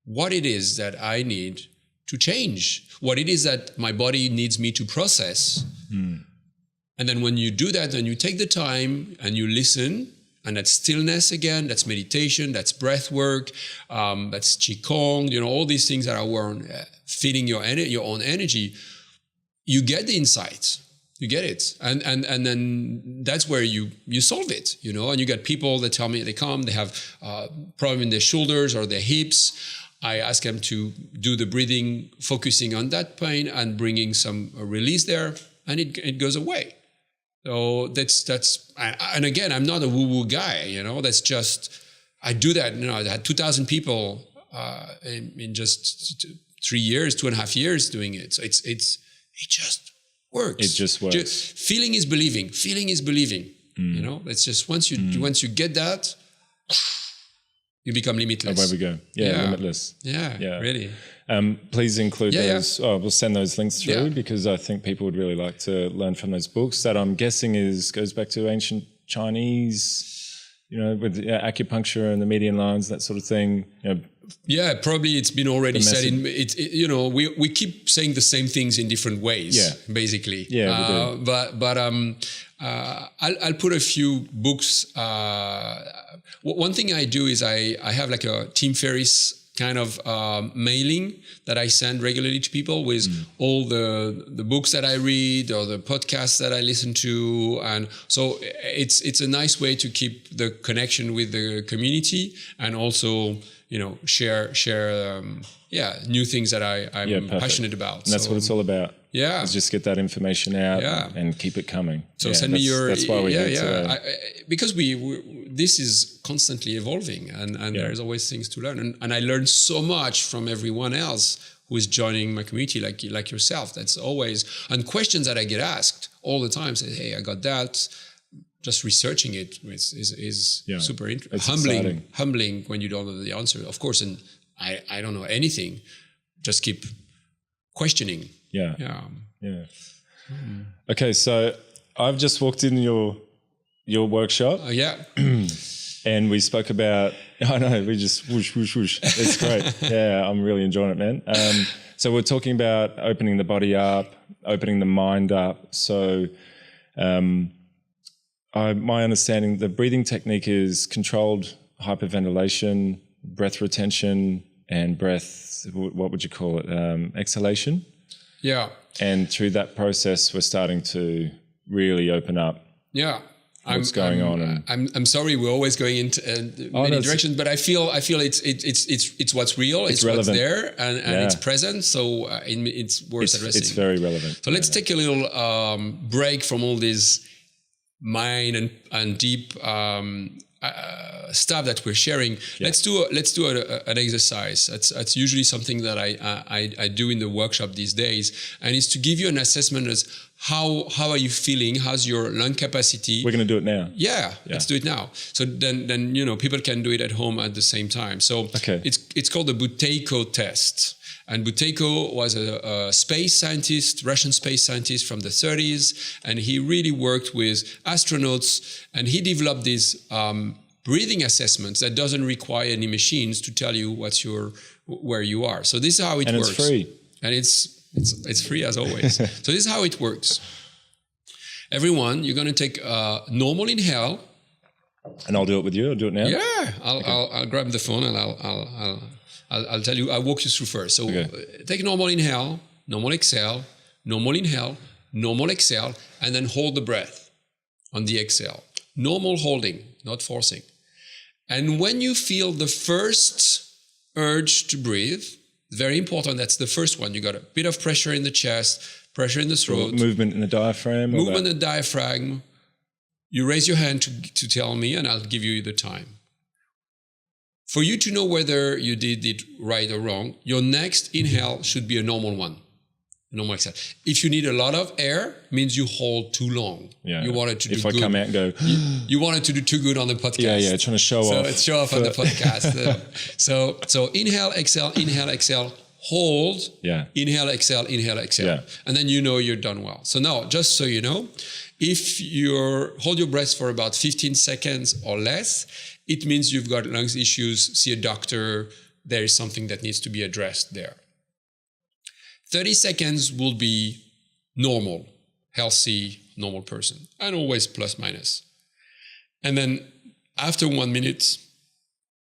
what it is that I need to change, what it is that my body needs me to process. And then when you do that, then you take the time and you listen, and that's stillness again, that's meditation, that's breath work, that's qigong, all these things that are feeding your own energy. You get the insights, you get it. And then that's where you solve it, and you get people that tell me they have problem in their shoulders or their hips. I ask them to do the breathing, focusing on that pain and bringing some release there, and it goes away. So that's and again, I'm not a woo-woo guy, that's just, I do that, I had 2,000 people in just 3 years, 2.5 years doing it. So it just works. It just works. Feeling is believing. It's just once you get that, you become limitless. Away we go. Yeah, limitless. Yeah, really. Please include those. Oh, we'll send those links through because I think people would really like to learn from those books. That I'm guessing goes back to ancient Chinese, with acupuncture and the median lines, that sort of thing. Yeah, probably it's been already said. We keep saying the same things in different ways. Yeah, basically. Yeah, we do. But I'll put a few books. One thing I do is I have like a Tim Ferriss kind of mailing that I send regularly to people with all the books that I read or the podcasts that I listen to, and so it's a nice way to keep the connection with the community and also share new things that I'm passionate about. And that's what it's all about. Yeah, is just get that information out and keep it coming. So send me your. That's why we're here today. Because this is constantly evolving, and there's always things to learn, and I learn so much from everyone else who is joining my community, like yourself. That's always, and questions that I get asked all the time. Say, hey, I got that. Just researching it is super interesting. Humbling when you don't know the answer, of course. And I don't know anything. Just keep questioning. Yeah. Okay, so I've just walked in your workshop. And we spoke about, we just whoosh, whoosh, whoosh. It's great. Yeah, I'm really enjoying it, man. So we're talking about opening the body up, opening the mind up. So my understanding, the breathing technique is controlled hyperventilation, breath retention, and breath, what would you call it? Exhalation. Yeah. And through that process, we're starting to really open up. Yeah. What's going on? I'm sorry, we're always going into many directions, but I feel it's what's real, it's what's there, and it's present. So it's worth addressing. It's very relevant. So let's take a little break from all this mind and deep stuff that we're sharing. Yeah. Let's do an exercise. That's usually something that I do in the workshop these days, and it's to give you an assessment as how are you feeling? How's your lung capacity? We're going to do it now. Yeah, let's do it now. So then people can do it at home at the same time. So it's called the Buteyko test. And Buteyko was a space scientist, Russian space scientist from the 30s, and he really worked with astronauts, and he developed these breathing assessments that doesn't require any machines to tell you where you are. So this is how it works. And it's free. And it's free as always. So this is how it works. Everyone, you're going to take a normal inhale. And I'll do it with you. I'll do it now. Yeah, I'll grab the phone and I'll tell you. I'll walk you through first. So take a normal inhale, normal exhale, normal inhale, normal exhale, and then hold the breath on the exhale. Normal holding, not forcing. And when you feel the first urge to breathe, very important, that's the first one. You got a bit of pressure in the chest, pressure in the throat. Movement in the diaphragm. Movement in the diaphragm. You raise your hand to tell me, and I'll give you the time. For you to know whether you did it right or wrong, your next inhale should be a normal one. Normal exhale. If you need a lot of air, means you hold too long. Yeah. You wanted to do good. If I come out and go... you wanted to do too good on the podcast. Yeah, trying to show off. So it's show off on the podcast. So inhale, exhale, hold. Yeah. Inhale, exhale. Yeah. And then you know you're done well. So now, just so you know, if you hold your breath for about 15 seconds or less, it means you've got lungs issues, see a doctor, there is something that needs to be addressed there. 30 seconds will be normal, healthy, normal person, and always plus minus. And then after 1 minute,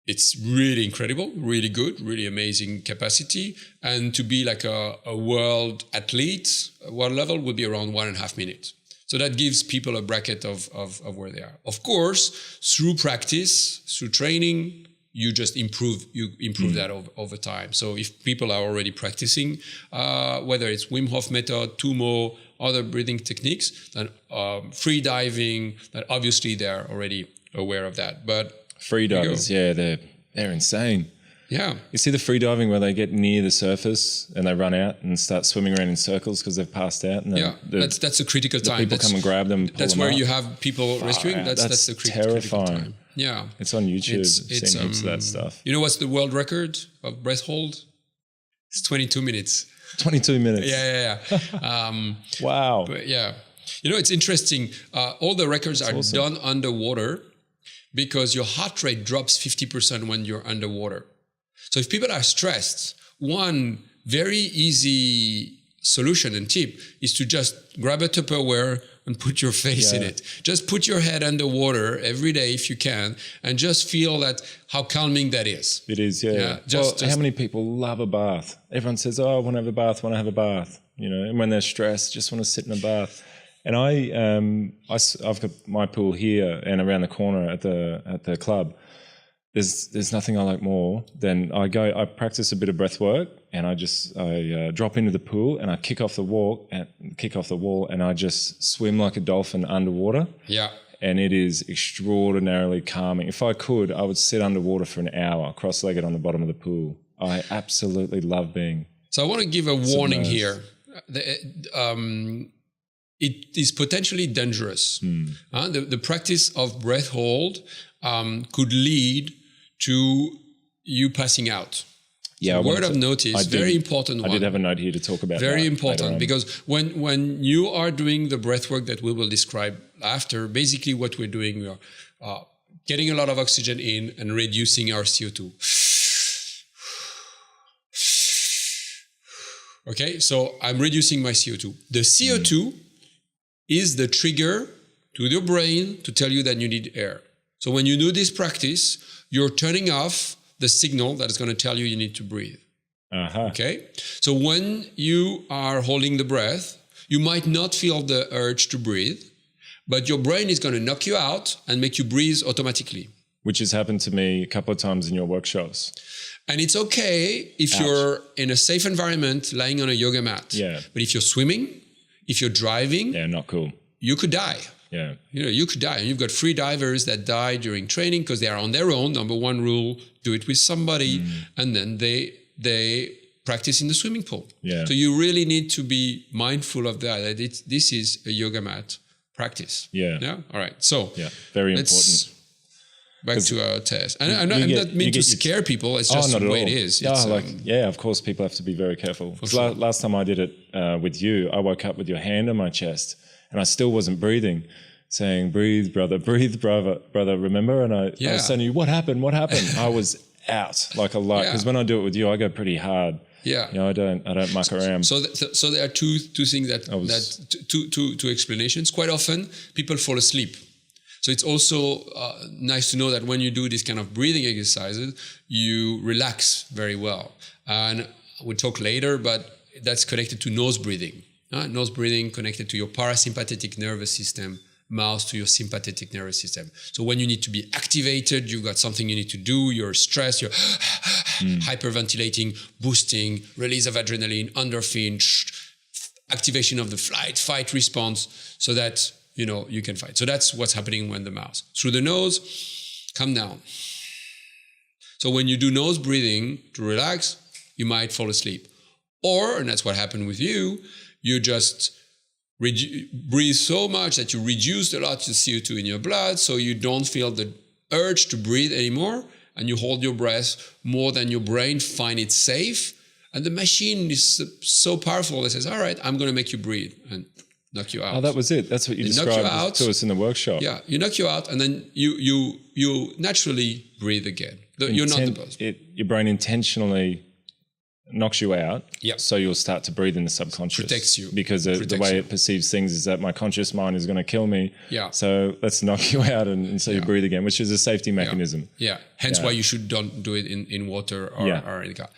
it's really incredible, really good, really amazing capacity. And to be like a world athlete, world level would be around 1.5 minutes. So that gives people a bracket of where they are. Of course, through practice, through training, you just improve that over time. So if people are already practicing, whether it's Wim Hof method, Tumo, other breathing techniques, then free diving, that obviously they're already aware of that. But free divers, yeah, they're insane. Yeah. You see the free diving where they get near the surface and they run out and start swimming around in circles because they've passed out. And that's a critical time. People come and grab them. That's where you have people rescuing. That's the critical time. Yeah. It's on YouTube. It's seen heaps of that stuff. You know what's the world record of breath hold? It's 22 minutes. 22 minutes. Yeah. Wow. But yeah. You know, it's interesting. All the records are done underwater because your heart rate drops 50% when you're underwater. So if people are stressed, one very easy solution and tip is to just grab a Tupperware and put your face in it. Just put your head underwater every day if you can, and just feel how calming that is. It is, yeah. How many people love a bath? Everyone says, "Oh, I want to have a bath. Want to have a bath." You know, and when they're stressed, just want to sit in a bath. And I've got my pool here and around the corner at the club. There's nothing I like more than I practice a bit of breath work, and I drop into the pool and I kick off the wall and I just swim like a dolphin underwater. Yeah. And it is extraordinarily calming. If I could, I would sit underwater for an hour, cross-legged on the bottom of the pool. I absolutely love being. So I want to give a warning here. It is potentially dangerous. The practice of breath hold could lead to you passing out. Yeah, word of notice, very important one. I did have a note here to talk about very important, because when you are doing the breath work that we will describe after, basically what we're doing, we are getting a lot of oxygen in and reducing our CO2. Okay, so I'm reducing my CO2. The CO2 is the trigger to your brain to tell you that you need air. So when you do this practice, you're turning off the signal that is going to tell you need to breathe. Okay? So when you are holding the breath, you might not feel the urge to breathe, but your brain is going to knock you out and make you breathe automatically. Which has happened to me a couple of times in your workshops. And it's okay if you're in a safe environment, lying on a yoga mat. Yeah. But if you're swimming, if you're driving, not cool. You could die. Yeah. You could die. And you've got free divers that die during training because they are on their own. Number one rule, do it with somebody. And then they practice in the swimming pool. Yeah. So you really need to be mindful of that. This is a yoga mat practice. Yeah. Yeah. All right. So very important. Back to our test. And I'm not mean to scare people. It's just the way it is. Of course, people have to be very careful. Sure. Last time I did it with you, I woke up with your hand on my chest and I still wasn't breathing, saying, breathe, brother, remember? And I was saying to you, what happened? I was out like a light. Because when I do it with you, I go pretty hard. Yeah. I don't muck around. So there are two things two explanations. Quite often, people fall asleep. So it's also nice to know that when you do this kind of breathing exercises, you relax very well. And we'll talk later, but that's connected to nose breathing. Nose breathing connected to your parasympathetic nervous system, mouth to your sympathetic nervous system. So when you need to be activated, you've got something you need to do, you're stressed, you're hyperventilating, boosting, release of adrenaline, endorphin, activation of the fight response, so that you can fight. So that's what's happening when the mouth. Through the nose, come down. So when you do nose breathing to relax, you might fall asleep. Or, and that's what happened with you, you just breathe so much that you reduce a lot of CO2 in your blood, so you don't feel the urge to breathe anymore, and you hold your breath more than your brain find it safe. And the machine is so powerful that says, all right, I'm going to make you breathe. And knock you out. Oh, that was it. That's what you described to us in the workshop. Yeah, you knock you out, and then you naturally breathe again. You're not the boss. Your brain intentionally knocks you out. Yeah. So you'll start to breathe in the subconscious. Protects you. Because the way it perceives things is that my conscious mind is going to kill me. Yeah. So let's knock you out and so you breathe again, which is a safety mechanism. Yeah. Hence why you don't do it in water or in the car.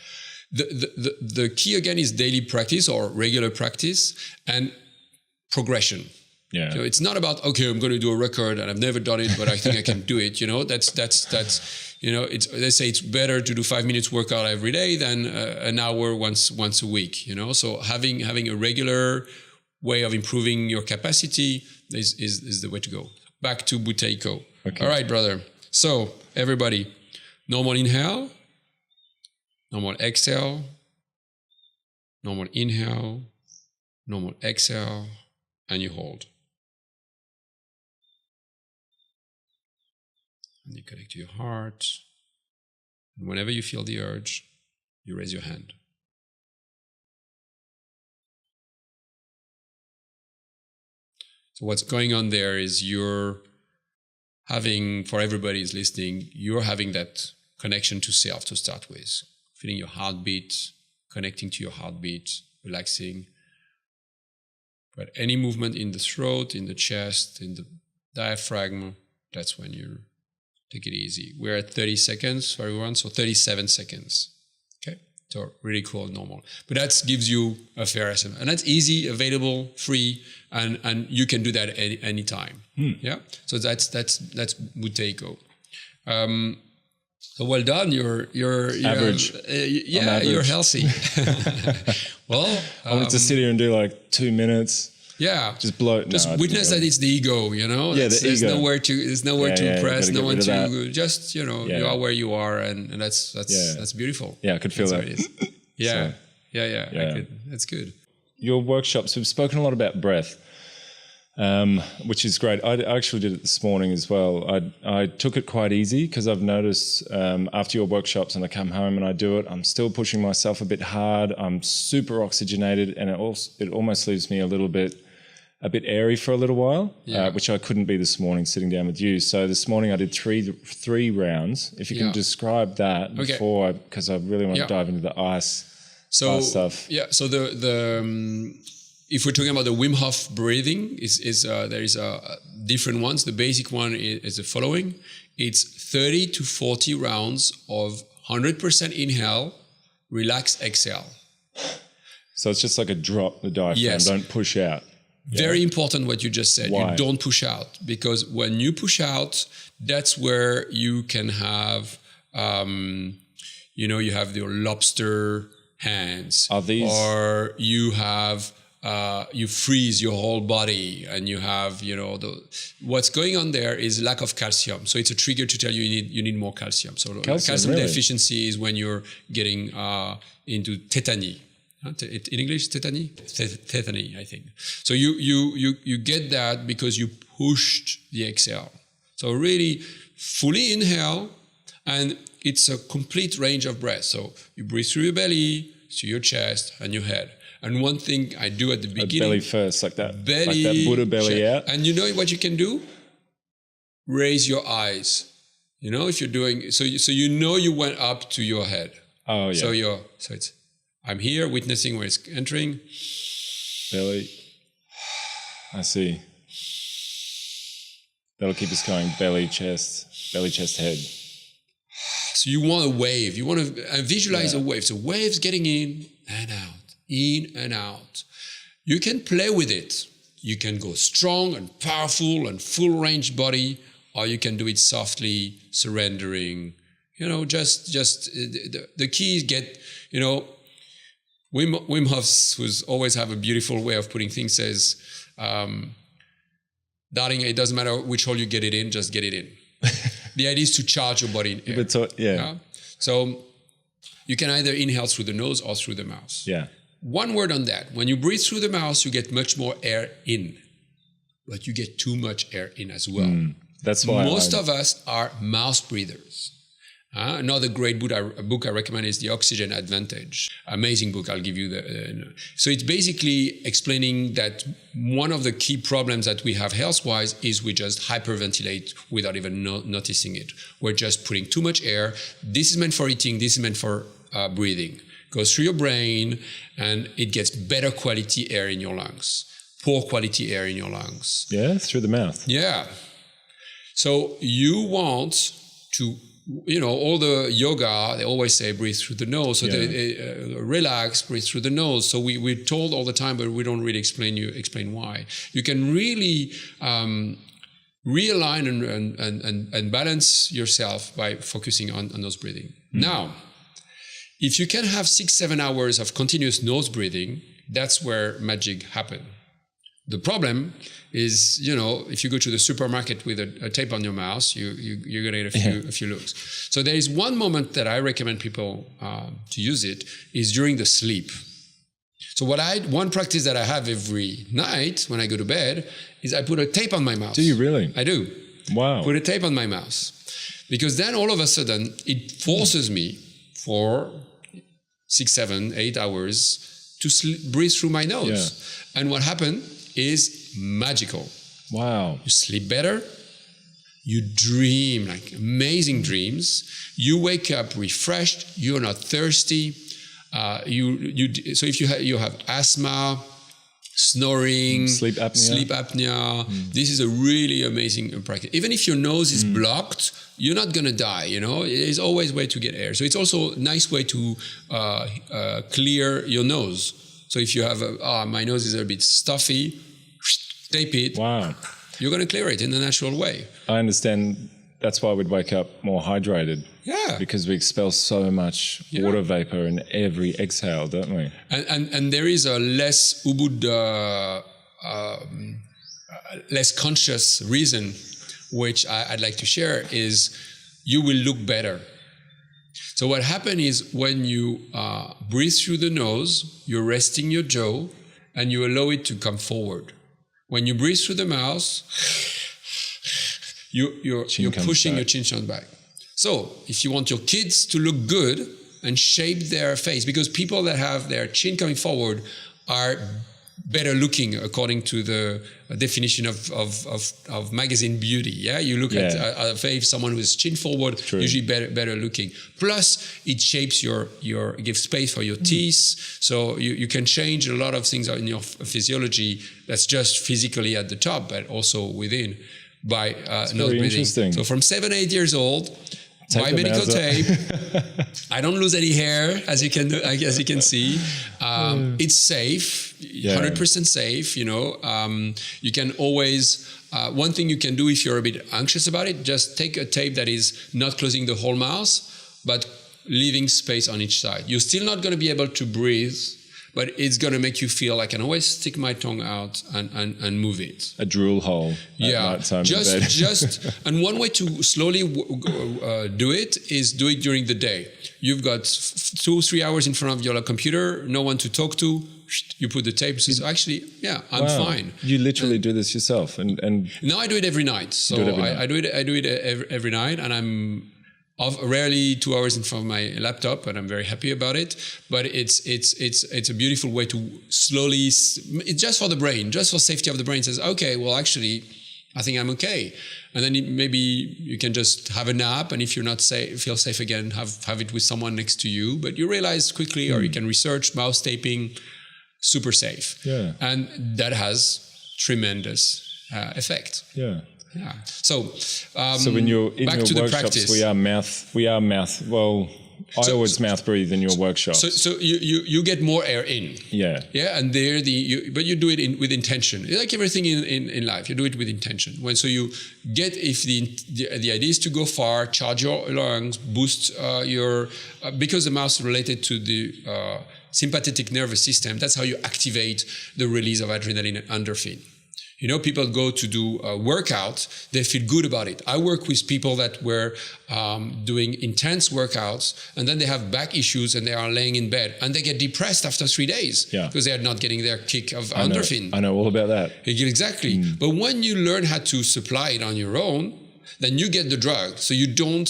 The key again is daily practice or regular practice and progression. Yeah. So it's not about, okay, I'm going to do a record and I've never done it, but I think I can do it. That's they say it's better to do 5 minutes workout every day than an hour once a week, So having a regular way of improving your capacity is the way to go. Back to Buteiko. Okay. All right, brother. So everybody, normal inhale, normal exhale, normal inhale, normal exhale, and you hold. And you connect to your heart. And whenever you feel the urge, you raise your hand. So what's going on there is you're having, for everybody who's listening, you're having that connection to self to start with. Feeling your heartbeat, connecting to your heartbeat, relaxing. But any movement in the throat, in the chest, in the diaphragm, that's when you take it easy. We're at 30 seconds for everyone, so 37 seconds. Okay, so really cool, normal. But that gives you a fair estimate. And that's easy, available, free, and you can do that any time. Yeah, so that's Buteiko. So well done. You're average. You're healthy. Well, I wanted to sit here and do like 2 minutes. Yeah, just bloat. Just witness that it's the ego. There's ego. nowhere to press. No one to just you are where you are, and that's beautiful. Yeah, I could feel that. It is. Yeah, so, that's good. Your workshops. We've spoken a lot about breath. Which is great. I actually did it this morning as well. I took it quite easy because I've noticed after your workshops and I come home and I do it, I'm still pushing myself a bit hard. I'm super oxygenated, and it almost leaves me a bit airy for a little while, which I couldn't be this morning sitting down with you. So this morning I did three rounds. If you can describe that before, because I really want to dive into the ice stuff. Yeah. So if we're talking about the Wim Hof breathing, there is different ones. The basic one is the following. It's 30 to 40 rounds of 100% inhale, relax, exhale. So it's just like a drop the diaphragm. Yes. Don't push out. Very important what you just said. Why? You don't push out, because when you push out, that's where you can have, you have your lobster hands. Are these? Or you have you freeze your whole body, and you have, what's going on there is lack of calcium. So it's a trigger to tell you need more calcium. So calcium really? deficiency is when you're getting into tetany. In English, tetany? Tetany, I think. So you get that because you pushed the exhale. So really fully inhale, and it's a complete range of breath. So you breathe through your belly, through your chest, and your head. And one thing I do at the beginning... belly first, like that. Belly, like that Buddha belly out. And you know what you can do? Raise your eyes. If you're doing... So you went up to your head. Oh, yeah. So it's... I'm here witnessing where it's entering. Belly. I see. That'll keep us going. Belly, chest, head. So you want a wave. You want to visualize a wave. So waves getting in and out. In and out. You can play with it. You can go strong and powerful and full range body, or you can do it softly, surrendering. Just the key is Wim Hof, who's always have a beautiful way of putting things, says, darling, it doesn't matter which hole you get it in, just get it in. The idea is to charge your body in air. So you can either inhale through the nose or through the mouth. Yeah. One word on that. When you breathe through the mouth, you get much more air in, but you get too much air in as well. That's why most of us are mouth breathers. Another great book I recommend is The Oxygen Advantage. Amazing book. I'll give you so it's basically explaining that one of the key problems that we have health-wise is we just hyperventilate without even noticing it. We're just putting too much air. This is meant for eating. This is meant for breathing. Goes through your brain, and it gets better quality air in your lungs. Poor quality air in your lungs. Yeah, through the mouth. Yeah. So you want to, all the yoga, they always say breathe through the nose. So they relax, breathe through the nose. So we're told all the time, but we don't really explain why. You can really realign and balance yourself by focusing on nose breathing. Now, if you can have 6-7 hours of continuous nose breathing, that's where magic happens. The problem is, if you go to the supermarket with a tape on your mouth, you're going to get a few looks. So there is one moment that I recommend people to use it is during the sleep. So one practice that I have every night when I go to bed is I put a tape on my mouth. Do you really? I do. Wow. Put a tape on my mouth. Because then all of a sudden it forces me for 6, 7, 8 hours to breathe through my nose. Yeah. And what happened is magical. Wow. You sleep better. You dream like amazing dreams. You wake up refreshed. You're not thirsty. So if you have asthma, snoring, sleep apnea. This is a really amazing practice. Even if your nose is blocked, you're not going to die. There's always a way to get air. So it's also a nice way to clear your nose. So if you have my nose is a bit stuffy, tape it. Wow. You're going to clear it in a natural way. I understand. That's why we'd wake up more hydrated. Yeah. Because we expel so much water vapor in every exhale, don't we? And there is a less less conscious reason, which I'd like to share, is you will look better. So what happens is when you breathe through the nose, you're resting your jaw and you allow it to come forward. When you breathe through the mouth, you're pushing your chin back. So if you want your kids to look good and shape their face, because people that have their chin coming forward are better looking according to the definition of magazine beauty. Yeah, you look at a face, someone with chin forward, usually better looking. Plus, it shapes gives space for your teeth. So you can change a lot of things in your physiology. That's just physically at the top, but also within by nose breathing. So from 7-8 years old. By medical tape, I don't lose any hair, as you can see. It's safe, 100% safe. You can always. One thing you can do if you're a bit anxious about it, just take a tape that is not closing the whole mouth, but leaving space on each side. You're still not going to be able to breathe, but it's going to make you feel I can always stick my tongue out and move it. A drool hole at night time in bed. And one way to slowly do it is do it during the day. You've got 2-3 hours in front of your computer, no one to talk to. You put the tape. Says, actually, yeah, I'm fine. You literally do this yourself, and no, I do it every night. So I do it every night, and I'm rarely 2 hours in front of my laptop, and I'm very happy about it. But it's a beautiful way to slowly. It's just for the brain, just for safety of the brain. Says, okay, well, actually, I think I'm okay. And then maybe you can just have a nap, and if you're not feel safe again, have it with someone next to you. But you realize quickly, or you can research mouse taping. Super safe. Yeah. And that has tremendous effect. Yeah. Yeah. So when you're in back your to the workshops, practice. we are mouth. Well, I always mouth breathe in your workshops. So you get more air in. Yeah. Yeah. And but you do it with intention. Like everything in life, you do it with intention. So you get, if the idea is to go far, charge your lungs, boost because the mouth is related to the sympathetic nervous system. That's how you activate the release of adrenaline and endorphin. You know, people go to do a workout, they feel good about it. I work with people that were doing intense workouts, and then they have back issues and they are laying in bed and they get depressed after 3 days because they are not getting their kick of endorphin. I know all about that. Exactly. But when you learn how to supply it on your own, then you get the drug. So you don't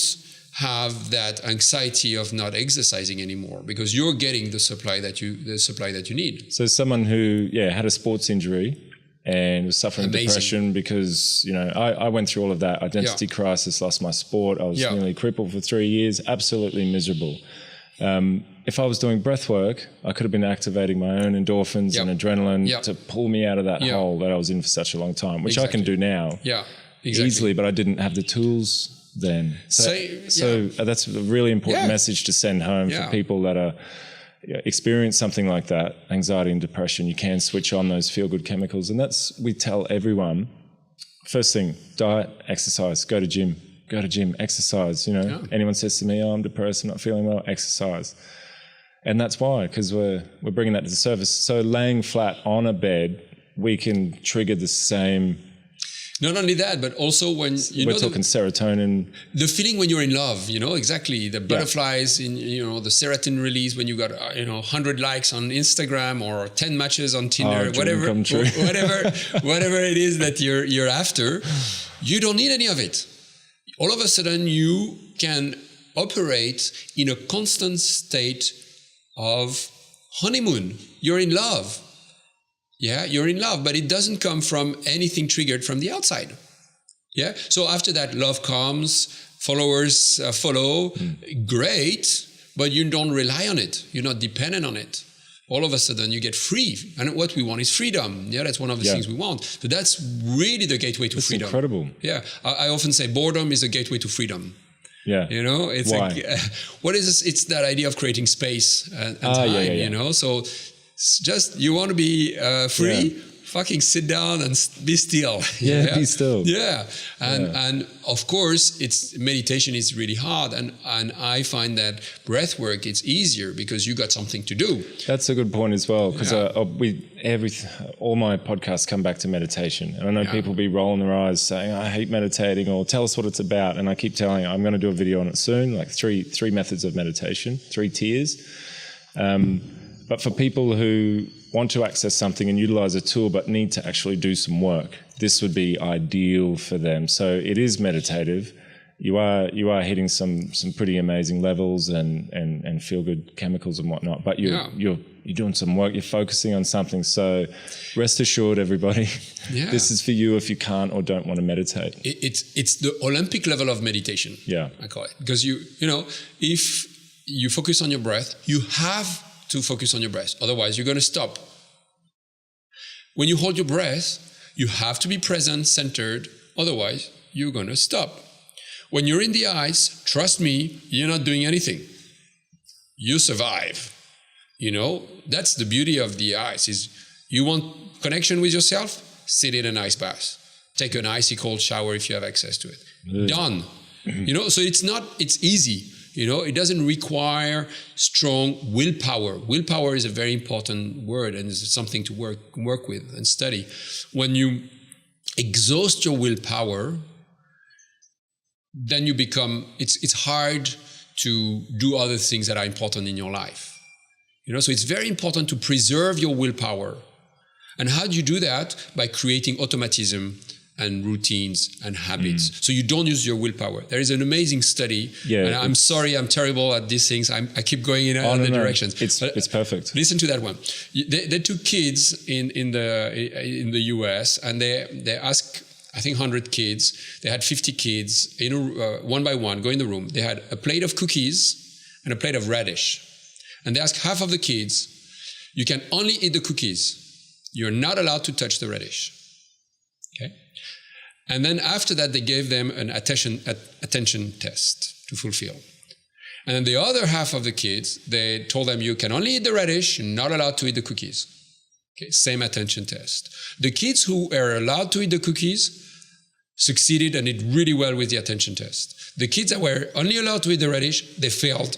have that anxiety of not exercising anymore because you're getting the supply that you need. So someone who had a sports injury and was suffering depression because, you know, I went through all of that identity crisis, lost my sport. I was nearly crippled for 3 years, absolutely miserable. If I was doing breath work, I could have been activating my own endorphins and adrenaline to pull me out of that hole that I was in for such a long time, which I can do now easily, but I didn't have the tools then. So that's a really important message to send home for people that are experience something like that, anxiety and depression. You can switch on those feel-good chemicals, and we tell everyone. First thing, diet, exercise, go to gym, exercise. You know, anyone says to me, "Oh, I'm depressed, I'm not feeling well," exercise, and that's why, because we're bringing that to the surface. So laying flat on a bed, we can trigger the same. Not only that, but also when we're talking serotonin. The feeling when you're in love, you know, exactly. The butterflies in, you know, the serotonin release when you got, 100 likes on Instagram or 10 matches on Tinder, whatever it is that you're after, you don't need any of it. All of a sudden you can operate in a constant state of honeymoon. You're in love. Yeah, you're in love, but it doesn't come from anything triggered from the outside. Yeah, so after that, love comes, followers follow, great, but you don't rely on it. You're not dependent on it. All of a sudden, you get free. And what we want is freedom. Yeah, that's one of the things we want. So that's really the gateway to freedom. It's incredible. Yeah, I often say boredom is the gateway to freedom. Yeah. You know, it's what is this? It's that idea of creating space and time, you know, so just you want to be free, fucking sit down and be still. Be still. Yeah. And of course, meditation is really hard. And I find that breath work, it's easier because you got something to do. That's a good point as well. Because all my podcasts come back to meditation. And I know people be rolling their eyes saying, I hate meditating, or tell us what it's about. And I keep telling I'm going to do a video on it soon, like three methods of meditation, 3 tiers. But for people who want to access something and utilize a tool but need to actually do some work, this would be ideal for them. So it is meditative. You are hitting some pretty amazing levels and feel good chemicals and whatnot. But you're doing some work. You're focusing on something. So rest assured, everybody, this is for you if you can't or don't want to meditate. It's the Olympic level of meditation. Yeah, I call it, because you know, if you focus on your breath, you have to focus on your breath. Otherwise, you're going to stop. When you hold your breath, you have to be present, centered. Otherwise, you're going to stop. When you're in the ice, trust me, you're not doing anything. You survive. You know, that's the beauty of the ice is you want connection with yourself? Sit in an ice bath. Take an icy cold shower if you have access to it. Done. You know, so it's easy. It doesn't require strong willpower. Willpower is a very important word, and it's something to work with and study. When you exhaust your willpower, then it's hard to do other things that are important in your life. So it's very important to preserve your willpower. And how do you do that? By creating automatism and routines and habits. So you don't use your willpower. There is an amazing study. Yeah, and I'm sorry, I'm terrible at these things. I keep going in other directions. It's perfect. Listen to that one. They took kids in the US, and they asked, I think, 100 kids. They had 50 kids, one by one, go in the room. They had a plate of cookies and a plate of radish. And they asked half of the kids, you can only eat the cookies. You're not allowed to touch the radish. Okay? And then after that, they gave them an attention test to fulfill. And then the other half of the kids, they told them, you can only eat the radish, you're not allowed to eat the cookies. Okay, same attention test. The kids who are allowed to eat the cookies succeeded and did really well with the attention test. The kids that were only allowed to eat the radish, they failed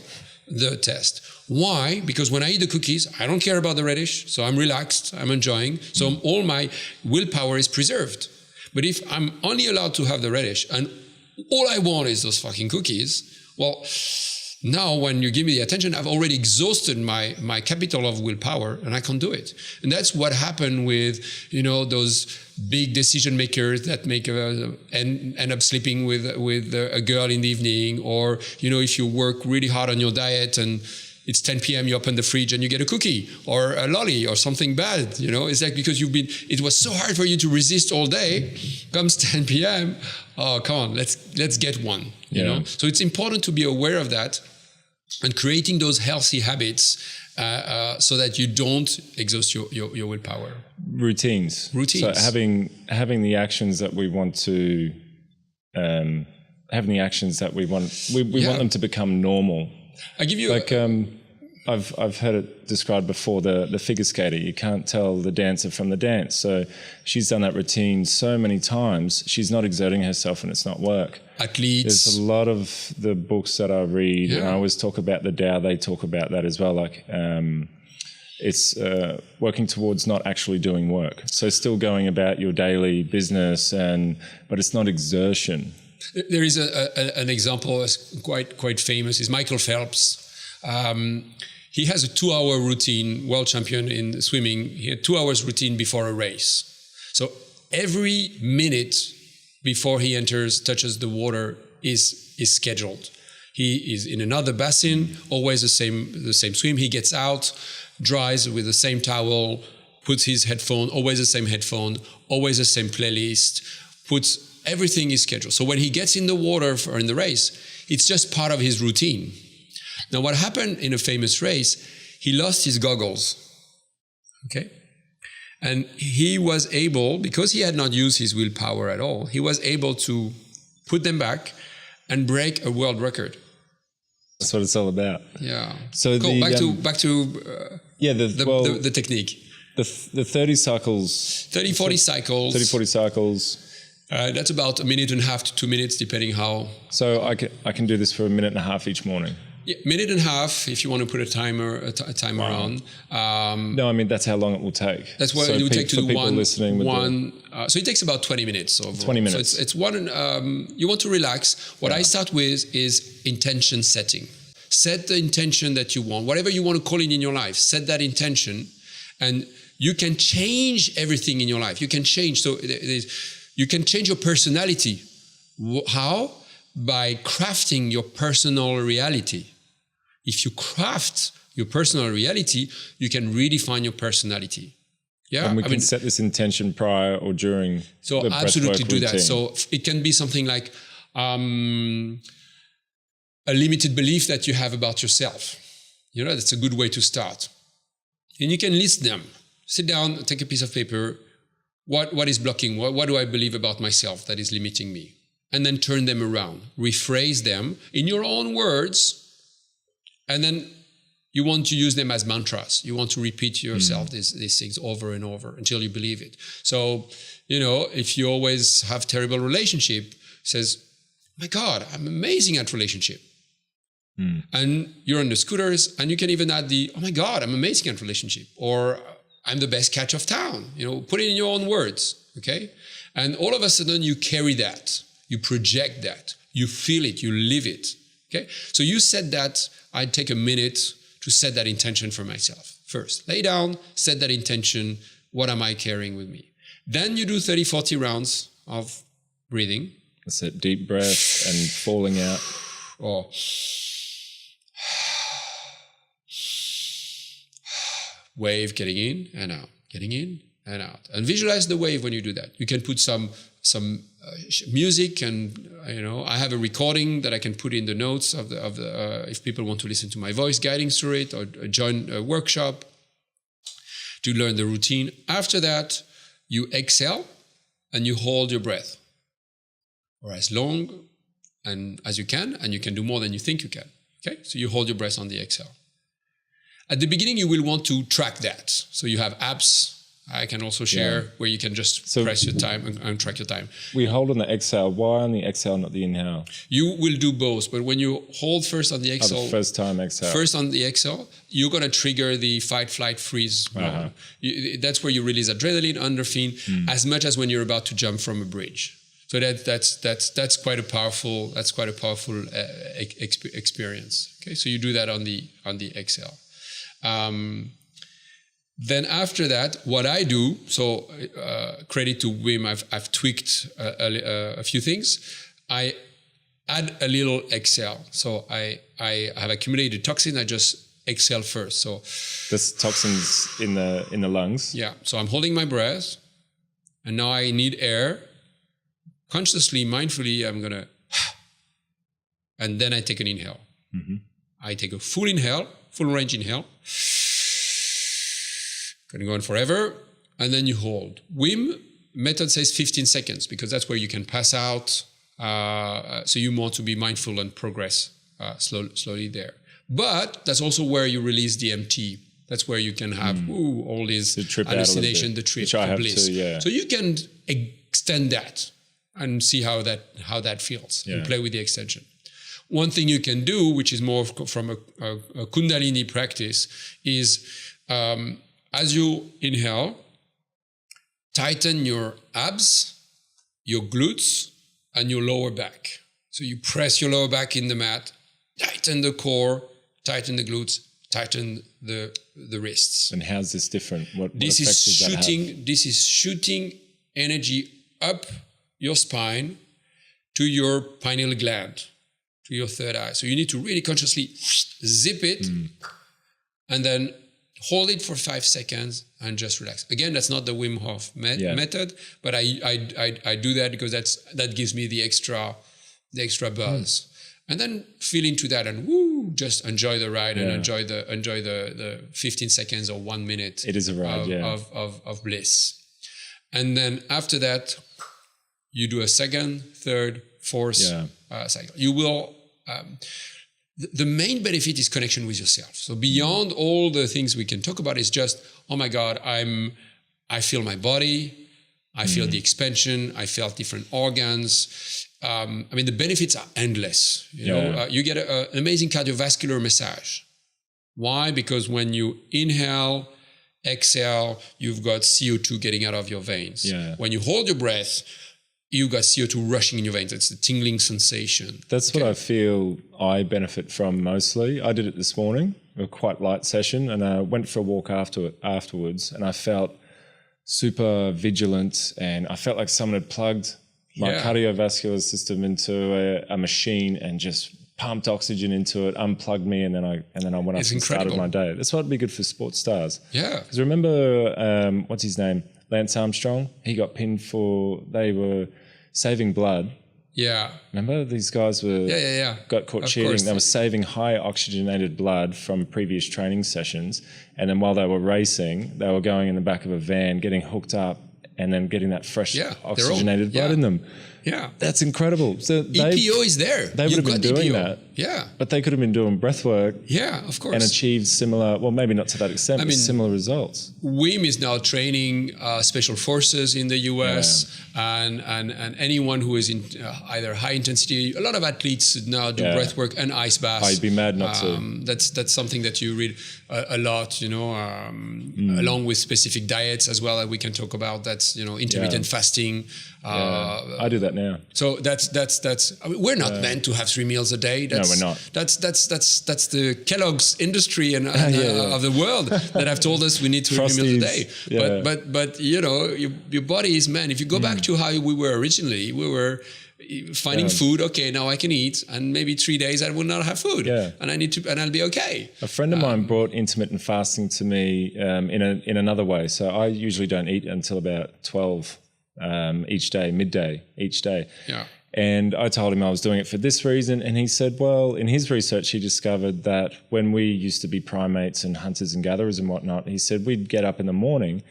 the test. Why? Because when I eat the cookies, I don't care about the radish, so I'm relaxed, I'm enjoying, so all my willpower is preserved. But if I'm only allowed to have the radish and all I want is those fucking cookies, well, now when you give me the attention, I've already exhausted my capital of willpower and I can't do it. And that's what happened with, those big decision makers that end up sleeping with a girl in the evening, or, if you work really hard on your diet and it's 10 p.m., you open the fridge and you get a cookie or a lolly or something bad, It's like because it was so hard for you to resist all day, comes 10 p.m., oh, come on, let's get one, you know? So it's important to be aware of that and creating those healthy habits so that you don't exhaust your willpower. Routines. So having the actions that we want to, we want them to become normal. I give you I've heard it described before, the figure skater. You can't tell the dancer from the dance. So she's done that routine so many times, she's not exerting herself and it's not work. Athletes. There's a lot of the books that I read, and I always talk about the Tao, they talk about that as well. Like it's working towards not actually doing work. So still going about your daily business, but it's not exertion. There is an example that's quite famous, is Michael Phelps. He has a 2-hour routine, world champion in swimming. He had 2 hours routine before a race. So every minute before he touches the water is scheduled. He is in another basin, always the same swim. He gets out, dries with the same towel, puts his headphone, always the same headphone, always the same playlist, everything is scheduled. So when he gets in the water or in the race, it's just part of his routine. Now, what happened in a famous race, he lost his goggles, okay? And he was able, because he had not used his willpower at all, he was able to put them back and break a world record. That's what it's all about. Yeah. So cool. Back to the technique. The 30 cycles. 30, 40 cycles. 30, 40 cycles. That's about 1.5 minutes to 2 minutes, depending how. So I can do this for 1.5 minutes each morning. Yeah, 1.5 minutes if you want to put a timer on. No, I mean that's how long it will take. That's what it would take to do one. Listening so it takes about 20 minutes. Overall. 20 minutes. So it's one. You want to relax. What I start with is intention setting. Set the intention that you want, whatever you want to call it in your life. Set that intention, and you can change everything in your life. You can change. So you can change your personality. How? By crafting your personal reality. If you craft your personal reality, you can redefine your personality. Yeah, and we can set this intention prior or during. So the absolutely do routine. that. So it can be something like a limited belief that you have about yourself. That's a good way to start. And you can list them. Sit down, take a piece of paper. What is blocking? What do I believe about myself that is limiting me? And then turn them around. Rephrase them in your own words. And then you want to use them as mantras. You want to repeat to yourself these things over and over until you believe it. So, if you always have terrible relationship, says, my God, I'm amazing at relationship. And you're on the scooters, and you can even add oh my God, I'm amazing at relationship, or I'm the best catch of town. Put it in your own words, okay? And all of a sudden you carry that, you project that, you feel it, you live it, okay? So you said that I'd take a minute to set that intention for myself. First, lay down, set that intention. What am I carrying with me? Then you do 30, 40 rounds of breathing. That's it, deep breath and falling out. Or wave, getting in and out, getting in and out. And visualize the wave when you do that. You can put some music, and I have a recording that I can put in the notes of the if people want to listen to my voice guiding through it, or join a workshop to learn the routine. After that, you exhale and you hold your breath, or as long and as you can, and you can do more than you think you can. Okay, so you hold your breath on the exhale. At the beginning, you will want to track that. So you have apps I can also share where you can just press your time and track your time. We hold on the exhale. Why on the exhale, not the inhale? You will do both, but when you hold first on the exhale, first time exhale. First on the exhale, you're going to trigger the fight, flight, freeze. That's where you release adrenaline, endorphin, as much as when you're about to jump from a bridge. So that's quite a powerful experience. Okay, so you do that on the exhale. Then after that, what I do, so credit to Wim, I've tweaked a few things. I add a little exhale. So I have accumulated toxin. I just exhale first. So this toxins in the lungs. Yeah. So I'm holding my breath, and now I need air. Consciously, mindfully, I'm gonna, and then I take an inhale. Mm-hmm. I take a full inhale, full range inhale. Gonna go on forever, and then you hold. Wim method says 15 seconds because that's where you can pass out. So you want to be mindful and progress slowly there. But that's also where you release DMT. That's where you can have all these hallucination, the trip, the bliss. So you can extend that and see how that feels and play with the extension. One thing you can do, which is more from a Kundalini practice, is as you inhale, tighten your abs, your glutes, and your lower back. So you press your lower back in the mat, tighten the core, tighten the glutes, tighten the wrists. And how's this different? What this effect is does that have? This is shooting energy up your spine to your pineal gland, to your third eye. So you need to really consciously zip it and then hold it for 5 seconds and just relax. Again, that's not the Wim Hof method, but I do that because that gives me the extra buzz. And then feel into that and just enjoy the ride and enjoy the 15 seconds or 1 minute. It is a ride, of bliss. And then after that, you do a second, third, fourth cycle. You will. The main benefit is connection with yourself. So beyond all the things we can talk about is just, oh my God, I feel my body, I feel the expansion, I feel different organs. The benefits are endless. You get an amazing cardiovascular massage. Why? Because when you inhale, exhale, you've got CO2 getting out of your veins. When you hold your breath, you got CO2 rushing in your veins. It's a tingling sensation. That's what I feel I benefit from mostly. I did it this morning, a quite light session, and I went for a walk afterwards, and I felt super vigilant, and I felt like someone had plugged my cardiovascular system into a machine and just pumped oxygen into it, unplugged me, and then I went up and started my day. That's what'd be good for sports stars. Yeah. Because remember, what's his name? Lance Armstrong. He got pinned they were saving blood. Yeah. Remember these guys got caught cheating. They were saving high oxygenated blood from previous training sessions. And then while they were racing, they were going in the back of a van, getting hooked up and then getting that fresh oxygenated blood in them. Yeah. That's incredible. So EPO is there. They would have been doing that Yeah. But they could have been doing breath work. Yeah, of course. And achieved similar, well, maybe not to that extent, but similar results. Wim is now training special forces in the US, and anyone who is in either high intensity. A lot of athletes now do breath work and ice baths. I'd be mad not to. That's something that you read a lot, along with specific diets as well that we can talk about. That's intermittent fasting. I do that now. So that's. I mean, we're not meant to have 3 meals a day. No, we're not. That's the Kellogg's industry and of the world that have told us we need 3 meals a day. Yeah. But your body is meant. If you go back to how we were originally, we were finding food. Okay, now I can eat, and maybe 3 days I will not have food, and I'll be okay. A friend of mine brought intermittent fasting to me in another way. So I usually don't eat until about 12 each day, midday each day. Yeah. And I told him I was doing it for this reason. And he said, well, in his research, he discovered that when we used to be primates and hunters and gatherers and whatnot, he said we'd get up in the morning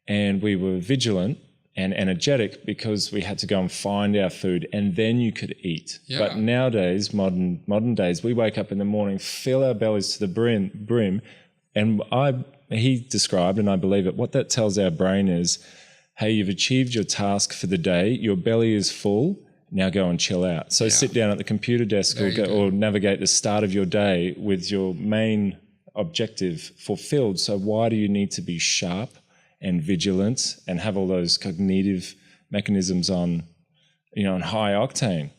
and we were vigilant and energetic because we had to go and find our food, and then you could eat. Yeah. But nowadays, modern days, we wake up in the morning, fill our bellies to the brim. And he described, and I believe it, what that tells our brain is, hey, you've achieved your task for the day, your belly is full, now go and chill out. So sit down at the computer desk or navigate the start of your day with your main objective fulfilled. So why do you need to be sharp and vigilant and have all those cognitive mechanisms on high octane?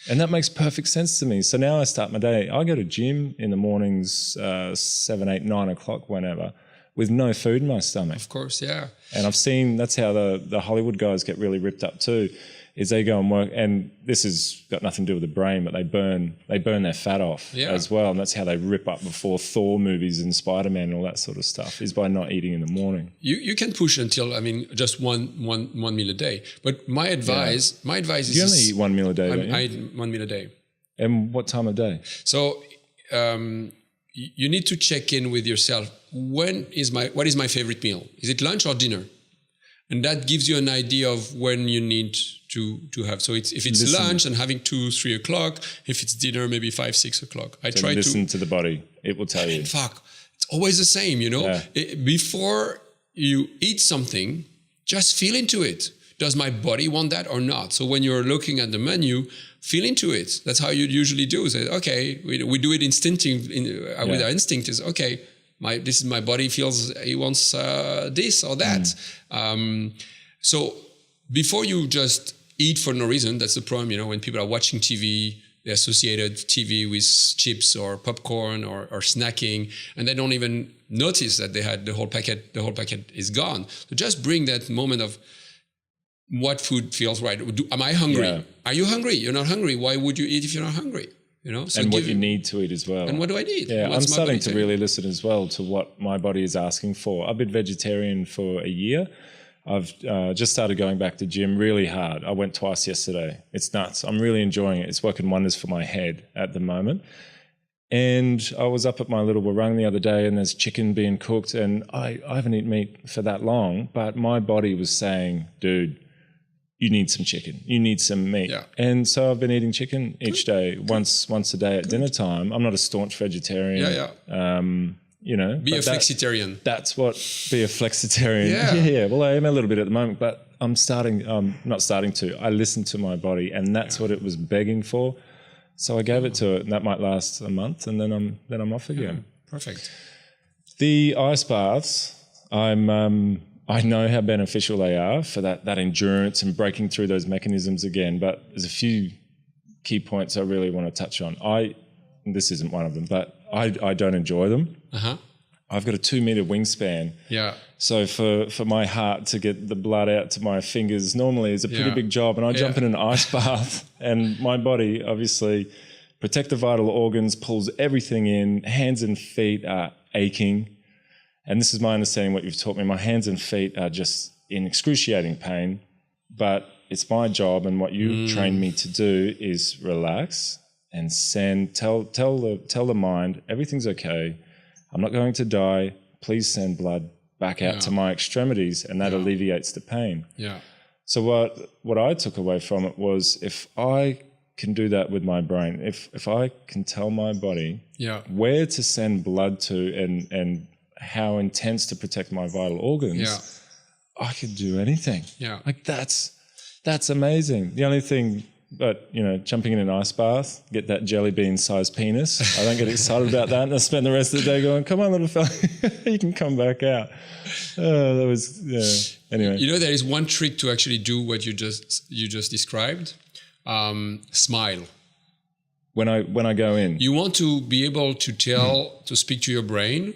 And that makes perfect sense to me. So now I start my day. I go to gym in the mornings, 7, 8, 9 o'clock, whenever, with no food in my stomach. Of course, yeah. And I've seen that's how the Hollywood guys get really ripped up too, is they go and work, and this has got nothing to do with the brain, but they burn their fat off as well. And that's how they rip up before Thor movies and Spider-Man and all that sort of stuff, is by not eating in the morning. You can push until, just one meal a day. But my advice is... You only eat 1 meal a day, don't you? I eat 1 meal a day. And what time of day? So you need to check in with yourself. What is my favorite meal? Is it lunch or dinner? And that gives you an idea of when you need to have. So if it's lunch, and having 2, 3 o'clock. If it's dinner, maybe 5, 6 o'clock. I try to listen to the body. It will tell you. Fuck, it's always the same. Before you eat something, just feel into it. Does my body want that or not? So when you're looking at the menu, feel into it. That's how you usually do. Say, okay, we do it instinctively with our instinct. Is okay. This is my body feels he wants this or that. So before you just eat for no reason, that's the problem. When people are watching TV, they associated TV with chips or popcorn or snacking, and they don't even notice that they had the whole packet. The whole packet is gone. So just bring that moment of what food feels right. Am I hungry? Yeah. Are you hungry? You're not hungry. Why would you eat if you're not hungry? So and what you need to eat as well. And what do I need? Yeah, I'm starting to really listen as well to what my body is asking for. I've been vegetarian for a year. I've just started going back to gym really hard. I went twice yesterday. It's nuts. I'm really enjoying it. It's working wonders for my head at the moment. And I was up at my little warung the other day, and there's chicken being cooked, and I haven't eaten meat for that long, but my body was saying, dude, you need some chicken. You need some meat. Yeah. And so I've been eating chicken each day, once a day at dinner time. I'm not a staunch vegetarian. Be a flexitarian. That's what, be a flexitarian. Yeah. Well, I am a little bit at the moment, but I listen to my body, and that's what it was begging for. So I gave it to it, and that might last a month, and then I'm off again. Perfect. The ice baths, I know how beneficial they are for that endurance and breaking through those mechanisms again, but there's a few key points I really want to touch on. This isn't one of them, but I don't enjoy them. I've got a 2-meter wingspan. Yeah. So for my heart to get the blood out to my fingers normally is a pretty big job, and I jump in an ice bath, and my body obviously protect the vital organs, pulls everything in, hands and feet are aching. And this is my understanding, what you've taught me. My hands and feet are just in excruciating pain, but it's my job, and what you trained me to do is relax and tell the mind everything's okay. I'm not going to die. Please send blood back out to my extremities, and that alleviates the pain. Yeah. So what I took away from it was, if I can do that with my brain. If I can tell my body where to send blood to and how intense to protect my vital organs, I can do anything. Yeah. Like that's amazing. The only thing, but jumping in an ice bath, get that jelly bean sized penis. I don't get excited about that, and I spend the rest of the day going, "Come on, little fella, you can come back out." That was Anyway, there is one trick to actually do what you just described. Smile. When I go in, you want to be able to speak to your brain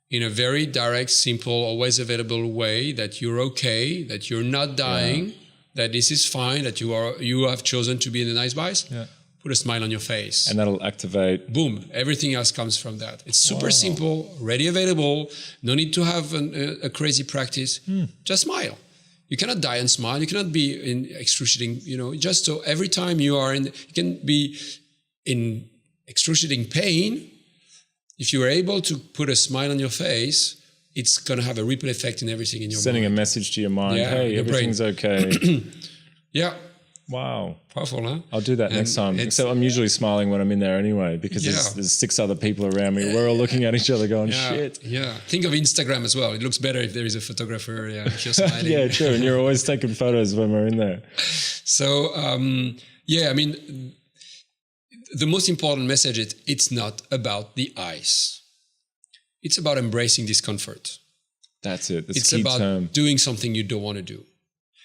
in a very direct, simple, always available way that you're okay, that you're not dying, that this is fine, that you have chosen to be in a nice bath. Yeah. Put a smile on your face. And that'll activate. Boom. Everything else comes from that. It's super simple, ready, available. No need to have a crazy practice. Just smile. You cannot die and smile. You cannot be in excruciating, just so every time you can be in excruciating pain. If you are able to put a smile on your face, it's going to have a ripple effect in everything in your Sending mind. a message to your mind, hey, everything's okay. Yeah. Wow. Powerful, huh? I'll do that next time. Except I'm usually smiling when I'm in there anyway, because there's 6 other people around me. We're all looking at each other going, shit. Yeah. Think of Instagram as well. It looks better if there is a photographer. If you're smiling. Yeah, true. And you're always taking photos when we're in there. So, the most important message is it's not about the ice. It's about embracing discomfort. That's it. That's it's key about term. doing something you don't want to do.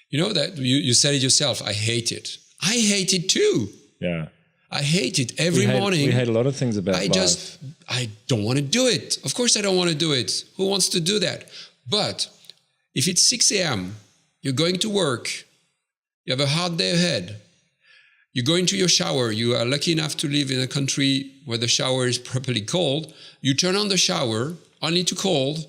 You know that you said it yourself. I hate it. I hate it too. Yeah. I hate it every morning. We hate a lot of things about life. I don't want to do it. Of course I don't want to do it. Who wants to do that? But if it's 6 a.m., you're going to work, you have a hard day ahead, you go into your shower, you are lucky enough to live in a country where the shower is properly cold, you turn on the shower, only too cold,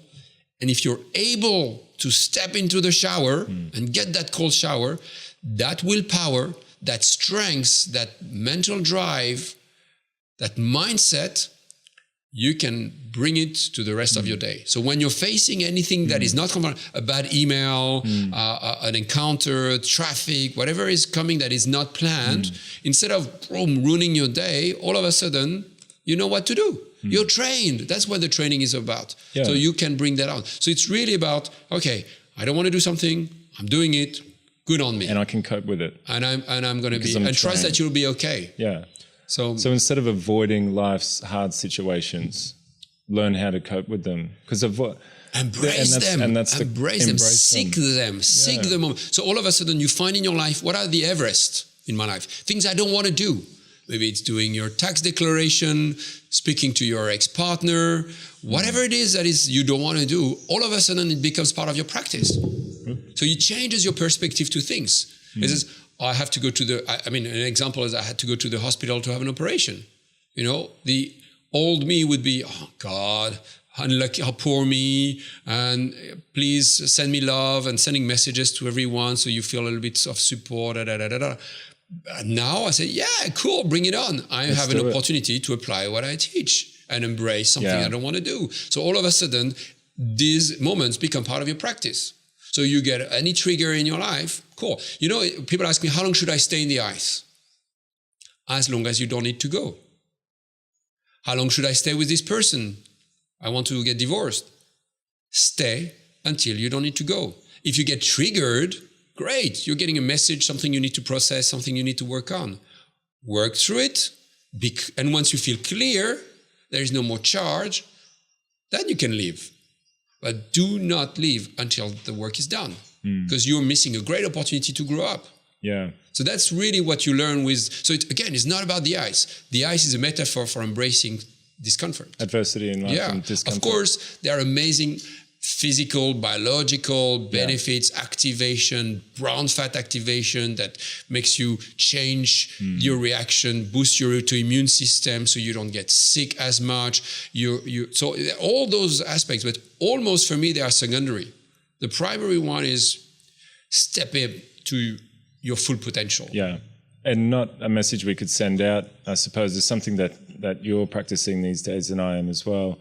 and if you're able to step into the shower and get that cold shower, that willpower, that strength, that mental drive, that mindset, you can bring it to the rest of your day. So when you're facing anything that is not common, a bad email, an encounter, traffic, whatever is coming that is not planned, instead of ruining your day, all of a sudden, you know what to do. You're trained. That's what the training is about. Yeah. So you can bring that out. So it's really about, okay, I don't want to do something. I'm doing it. Good on me. And I can cope with it. And I'm going to be, and trust that you'll be okay. Yeah. So instead of avoiding life's hard situations, learn how to cope with them. Because embrace them. Seek them. Seek them. So all of a sudden you find in your life, what are the Everest in my life? Things I don't want to do. Maybe it's doing your tax declaration, speaking to your ex-partner, whatever it is that is you don't want to do, all of a sudden it becomes part of your practice. So it changes your perspective to things. It says, I have to go to an example is I had to go to the hospital to have an operation. The old me would be, oh God, unlucky, how poor me, and please send me love and sending messages to everyone so you feel a little bit of support, Now I say, yeah, cool, bring it on. I have an opportunity to apply what I teach and embrace something I don't want to do. So all of a sudden, these moments become part of your practice. So you get any trigger in your life, cool. People ask me, how long should I stay in the ice? As long as you don't need to go. How long should I stay with this person? I want to get divorced. Stay until you don't need to go. If you get triggered, great. You're getting a message, something you need to process, something you need to work on. Work through it. And once you feel clear, there is no more charge, then you can leave. But do not leave until the work is done, because you're missing a great opportunity to grow up. Yeah. So that's really what you learn with. So it's not about the ice. The ice is a metaphor for embracing discomfort. Adversity in life and discomfort. Of course, there are amazing physical, biological benefits, activation, brown fat activation that makes you change your reaction, boost your autoimmune system so you don't get sick as much. So all those aspects, but almost for me, they are secondary. The primary one is step up to your full potential. Yeah. And not a message we could send out, I suppose, is something that you're practicing these days, and I am as well,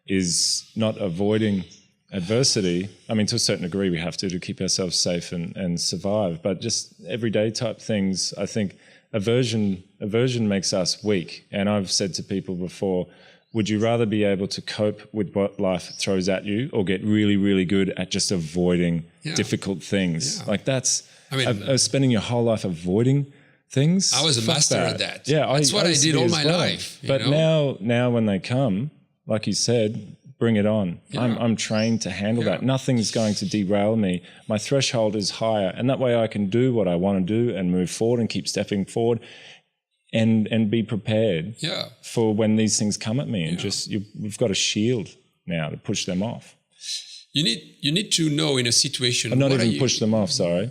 is not avoiding adversity. I mean, to a certain degree, we have to keep ourselves safe and survive. But just everyday type things, I think aversion makes us weak. And I've said to people before, would you rather be able to cope with what life throws at you or get really, really good at just avoiding difficult things? Yeah. Like that's, I mean, spending your whole life avoiding things. I was a master at that. Yeah, that's what I did all my life. But now when they come, like you said, bring it on. Yeah. I'm trained to handle that. Nothing's going to derail me. My threshold is higher, and that way I can do what I want to do and move forward and keep stepping forward. And be prepared for when these things come at me, and we've got a shield now to push them off. You need to know in a situation. Or not even push them off. Sorry,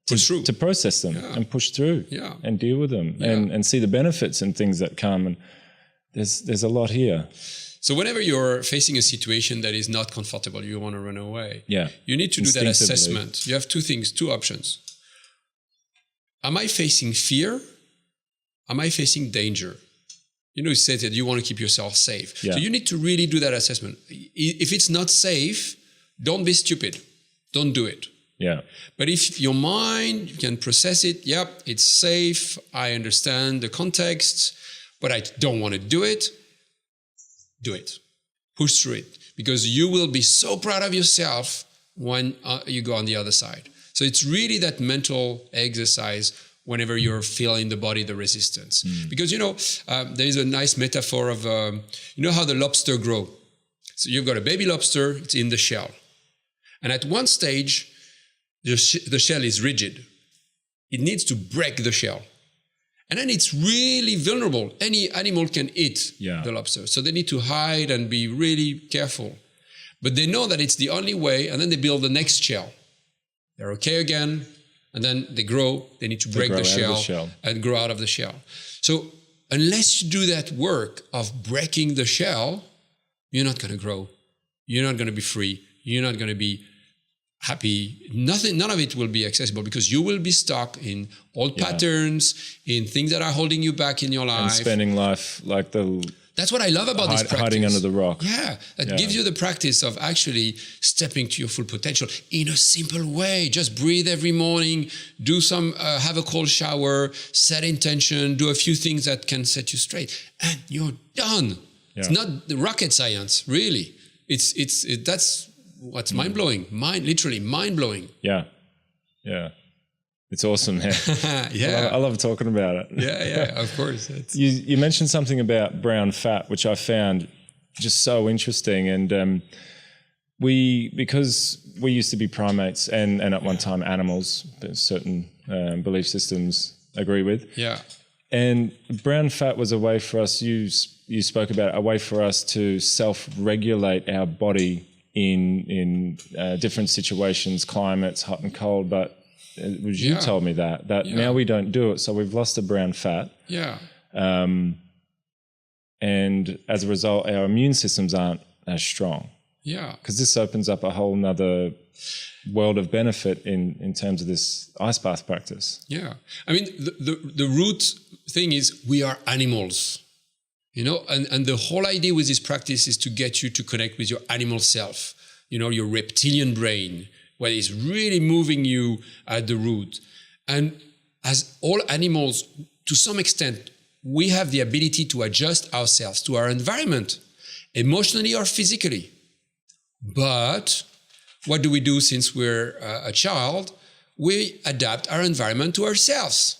to process them and push through and deal with them and see the benefits and things that come. And there's a lot here. So whenever you're facing a situation that is not comfortable, you want to run away. Yeah, you need to do that assessment. You have two options. Am I facing fear? Am I facing danger? You said that you want to keep yourself safe. Yeah. So you need to really do that assessment. If it's not safe, don't be stupid. Don't do it. Yeah. But if your mind can process it, it's safe. I understand the context, but I don't want to do it. Do it. Push through it. Because you will be so proud of yourself when you go on the other side. So it's really that mental exercise whenever you're feeling the body, the resistance. Because, there is a nice metaphor of, how the lobster grow. So you've got a baby lobster, it's in the shell. And at one stage, the shell is rigid. It needs to break the shell. And then it's really vulnerable. Any animal can eat the lobster. So they need to hide and be really careful. But they know that it's the only way, and then they build the next shell. They're okay again. And then they grow, they need to break the shell and grow out of the shell. So unless you do that work of breaking the shell, you're not going to grow. You're not going to be free. You're not going to be happy. None of it will be accessible because you will be stuck in old patterns, in things that are holding you back in your life. And spending life like That's what I love about this practice. Hiding under the rock. Yeah, that gives you the practice of actually stepping to your full potential in a simple way. Just breathe every morning, do some, have a cold shower, set intention, do a few things that can set you straight, and you're done. Yeah. It's not the rocket science, really. That's what's mind-blowing. Literally mind-blowing. Yeah, yeah. It's awesome, yeah. I love talking about it. Yeah, of course. You mentioned something about brown fat, which I found just so interesting. And because we used to be primates and at one time animals, certain belief systems agree with. Yeah. And brown fat was a way for us, you spoke about a way for us to self-regulate our body in different situations, climates, hot and cold, but you told me that now we don't do it, so we've lost the brown fat. Yeah. And as a result, our immune systems aren't as strong. Yeah. Because this opens up a whole nother world of benefit in terms of this ice bath practice. Yeah. I mean, the root thing is we are animals, and the whole idea with this practice is to get you to connect with your animal self, your reptilian brain, where it's really moving you at the root. And as all animals, to some extent, we have the ability to adjust ourselves to our environment, emotionally or physically. But what do we do since we're a child? We adapt our environment to ourselves.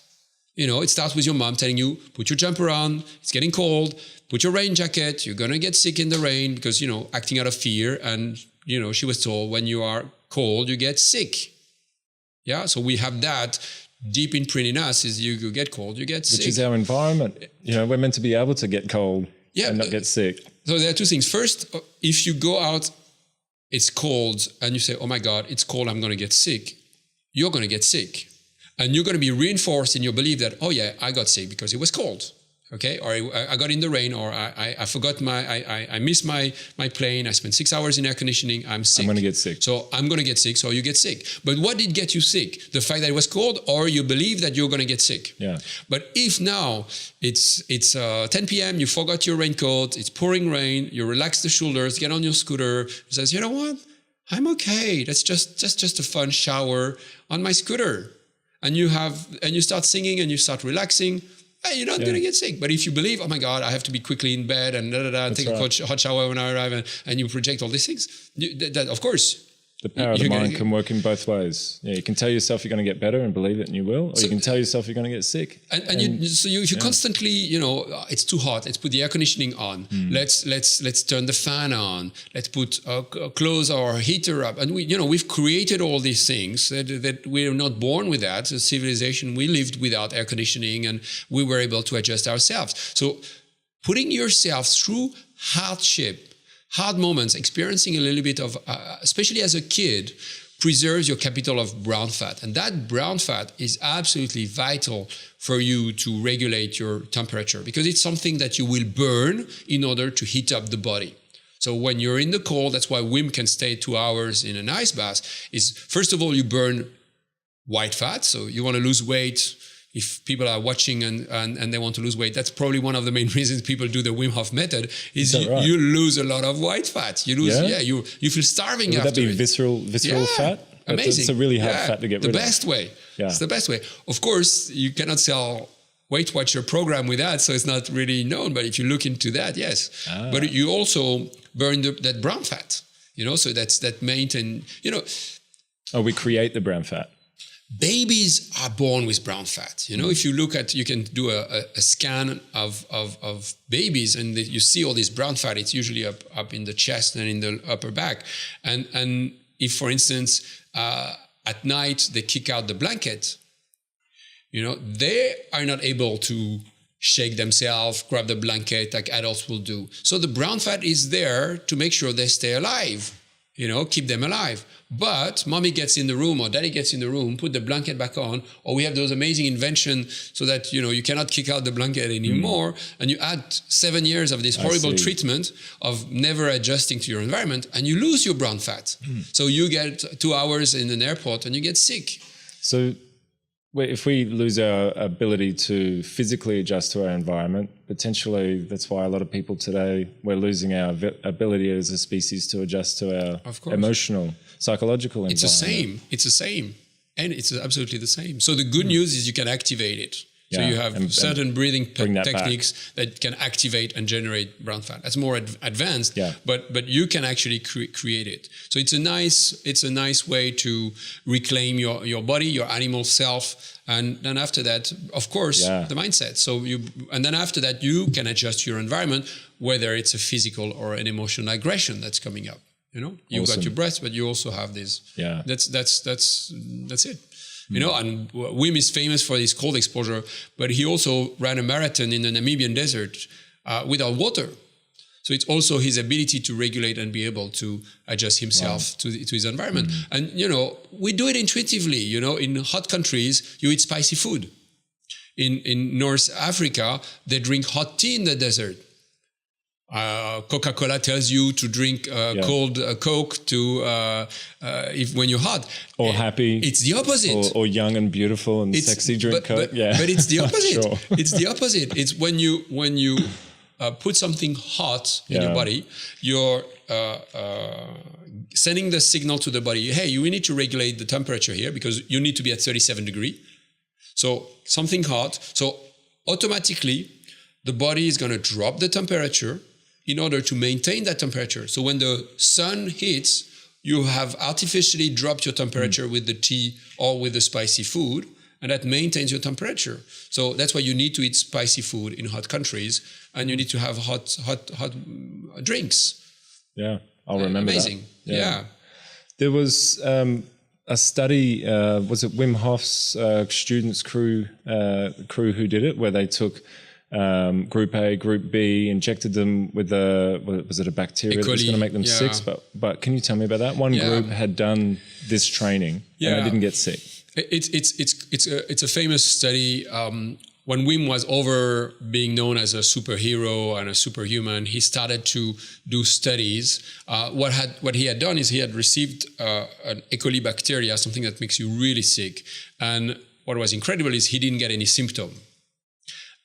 It starts with your mom telling you, put your jumper on, it's getting cold, put your rain jacket, you're going to get sick in the rain because, acting out of fear. And, she was told when you are cold, you get sick. Yeah, so we have that deep imprint in us is you get cold, you get sick. Which is our environment. We're meant to be able to get cold and not get sick. So there are two things. First, if you go out, it's cold, and you say, oh my God, it's cold, I'm going to get sick. You're going to get sick. And you're going to be reinforced in your belief that, oh yeah, I got sick because it was cold. Okay, or I got in the rain, or I forgot I missed my plane. I spent 6 hours in air conditioning. I'm sick. I'm going to get sick. So I'm going to get sick. So you get sick. But what did get you sick? The fact that it was cold, or you believe that you're going to get sick. Yeah. But if now it's 10 p.m., you forgot your raincoat, it's pouring rain, you relax the shoulders, get on your scooter, says, you know what? I'm okay. That's just a fun shower on my scooter. and you start singing and you start relaxing, you're not going to get sick. But if you believe, oh my God, I have to be quickly in bed and and take a hot shower when I arrive, and you project all these things, that of course. The power of the mind can work in both ways. Yeah, you can tell yourself you're going to get better and believe it, and you will, or you can tell yourself you're going to get sick. And you constantly, it's too hot. Let's put the air conditioning on. Let's turn the fan on. Let's put close our heater up. And we've created all these things that we're not born with that. As a civilization, we lived without air conditioning, and we were able to adjust ourselves. So putting yourself through hard moments, experiencing a little bit of, especially as a kid, preserves your capital of brown fat. And that brown fat is absolutely vital for you to regulate your temperature, because it's something that you will burn in order to heat up the body. So when you're in the cold, that's why Wim can stay 2 hours in an ice bath, is first of all, you burn white fat. So you want to lose weight. If people are watching and they want to lose weight, that's probably one of the main reasons people do the Wim Hof method, is you lose a lot of white fat. You lose, you feel starving after it. Would that be visceral fat? Amazing. It's a really hard fat to get rid of. The best way. Yeah. It's the best way. Of course, you cannot sell Weight Watcher program with that, so it's not really known. But if you look into that, yes. But you also burn that brown fat, so that maintain, Oh, we create the brown fat. Babies are born with brown fat. If you look at, you can do a scan of babies, and you see all this brown fat. It's usually up in the chest and in the upper back. And if, for instance, at night they kick out the blanket, they are not able to shake themselves, grab the blanket like adults will do. So the brown fat is there to make sure they stay alive. Keep them alive. But mommy gets in the room or daddy gets in the room, put the blanket back on, or we have those amazing inventions so that, you cannot kick out the blanket anymore. And you add 7 years of this horrible treatment of never adjusting to your environment, and you lose your brown fat. So you get 2 hours in an airport and you get sick. So if we lose our ability to physically adjust to our environment, potentially that's why a lot of people today, we're losing our ability as a species to adjust to our emotional, psychological environment. It's the same. And it's absolutely the same. So the good news is you can activate it. So you have certain breathing techniques that can activate and generate brown fat. That's more advanced, but you can actually create it. So it's a nice way to reclaim your body, your animal self, and then after that, of course, the mindset. And then after that, you can adjust your environment, whether it's a physical or an emotional aggression that's coming up. You've got your breath, but you also have this. Yeah, that's it. And Wim is famous for his cold exposure, but he also ran a marathon in the Namibian desert without water. So it's also his ability to regulate and be able to adjust himself to his environment. And, we do it intuitively. In hot countries, you eat spicy food. In North Africa, they drink hot tea in the desert. Coca-Cola tells you to drink cold Coke when you're hot or happy. It's the opposite. Or young and beautiful and sexy drink Coke. But it's the opposite. Sure. It's the opposite. It's when you put something hot in your body, you're sending the signal to the body. Hey, you need to regulate the temperature here because you need to be at 37 degrees. So something hot. So automatically, the body is going to drop the temperature in order to maintain that temperature. So when the sun hits, you have artificially dropped your temperature with the tea or with the spicy food, and that maintains your temperature. So that's why you need to eat spicy food in hot countries, and you need to have hot drinks. Yeah, I'll remember amazing. That. Yeah. There was a study, was it Wim Hof's students crew who did it, where they took group A, group B, injected them with was it a bacteria that was going to make them sick? But can you tell me about that? One group had done this training and they didn't get sick. It's a famous study. When Wim was over being known as a superhero and a superhuman, he started to do studies. What he had done is he had received an E. coli bacteria, something that makes you really sick. And what was incredible is he didn't get any symptom.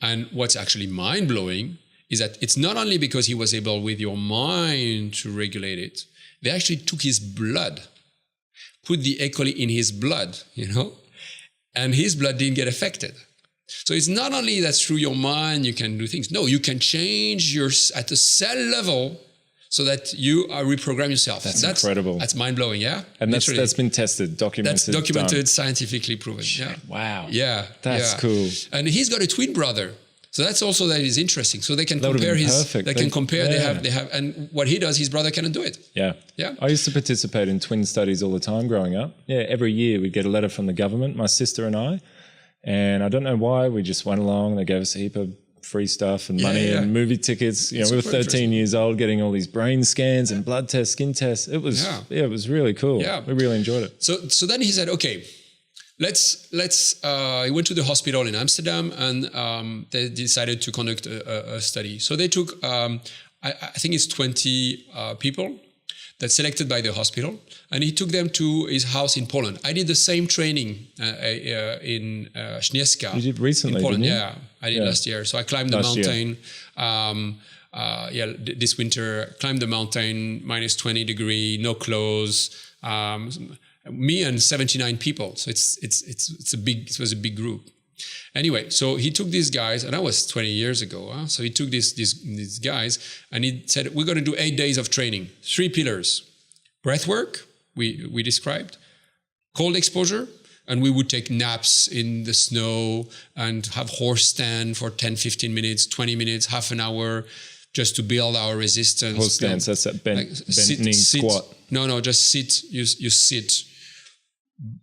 And what's actually mind-blowing is that it's not only because he was able with your mind to regulate it, they actually took his blood, put the E. coli in his blood, and his blood didn't get affected. So it's not only that through your mind you can do things. No, you can change at the cell level so that you reprogram yourself. That's incredible. That's mind-blowing, yeah? And that's been tested, documented. That's documented, scientifically proven. Yeah. Wow. Yeah. That's cool. And he's got a twin brother. So that's also that is interesting. So they can compare perfect. They can compare. They have, and what he does, his brother cannot do it. Yeah. Yeah. I used to participate in twin studies all the time growing up. Yeah. Every year we'd get a letter from the government, my sister and I. And I don't know why, we just went along. They gave us a heap of free stuff and money and movie tickets. You know, we were 13 years old, getting all these brain scans and blood tests, skin tests. It was, it was really cool. Yeah. We really enjoyed it. So then he said, okay, let's. He went to the hospital in Amsterdam, and they decided to conduct a study. So they took, I think it's 20 people that's selected by the hospital, and he took them to his house in Poland. I did the same training in Śnieżka. You did recently, in Poland, didn't you? Yeah, I did last year. So I climbed the mountain. This winter, climbed the mountain, minus 20 degree, no clothes. Me and 79 people. So it was a big group. Anyway, so he took these guys, and that was 20 years ago. So he took these guys, and he said, we're going to do 8 days of training. 3 pillars. Breathwork, we described. Cold exposure, and we would take naps in the snow and have horse stand for 10, 15 minutes, 20 minutes, half an hour, just to build our resistance. Horse stance, that's that bent knee squat. No, just sit. You sit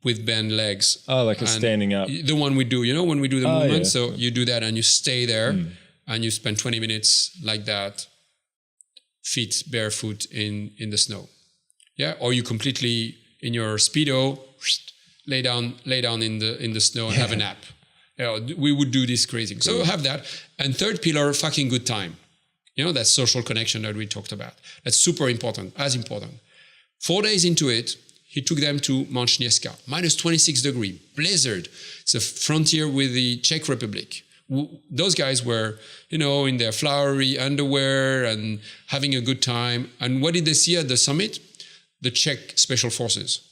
with bent legs. Oh, like a standing up. The one we do, when we do the movement. Yeah. So you do that and you stay there and you spend 20 minutes like that, feet barefoot in the snow. Yeah. Or you completely in your Speedo, lay down in the snow and have a nap. We would do this crazy. Cool. So have that. And third pillar, fucking good time. That social connection that we talked about. That's super important, as important. 4 days into it, he took them to Mount Śnieżka, minus 26 degree, blizzard. It's a frontier with the Czech Republic. Those guys were, in their flowery underwear and having a good time. And what did they see at the summit? The Czech Special Forces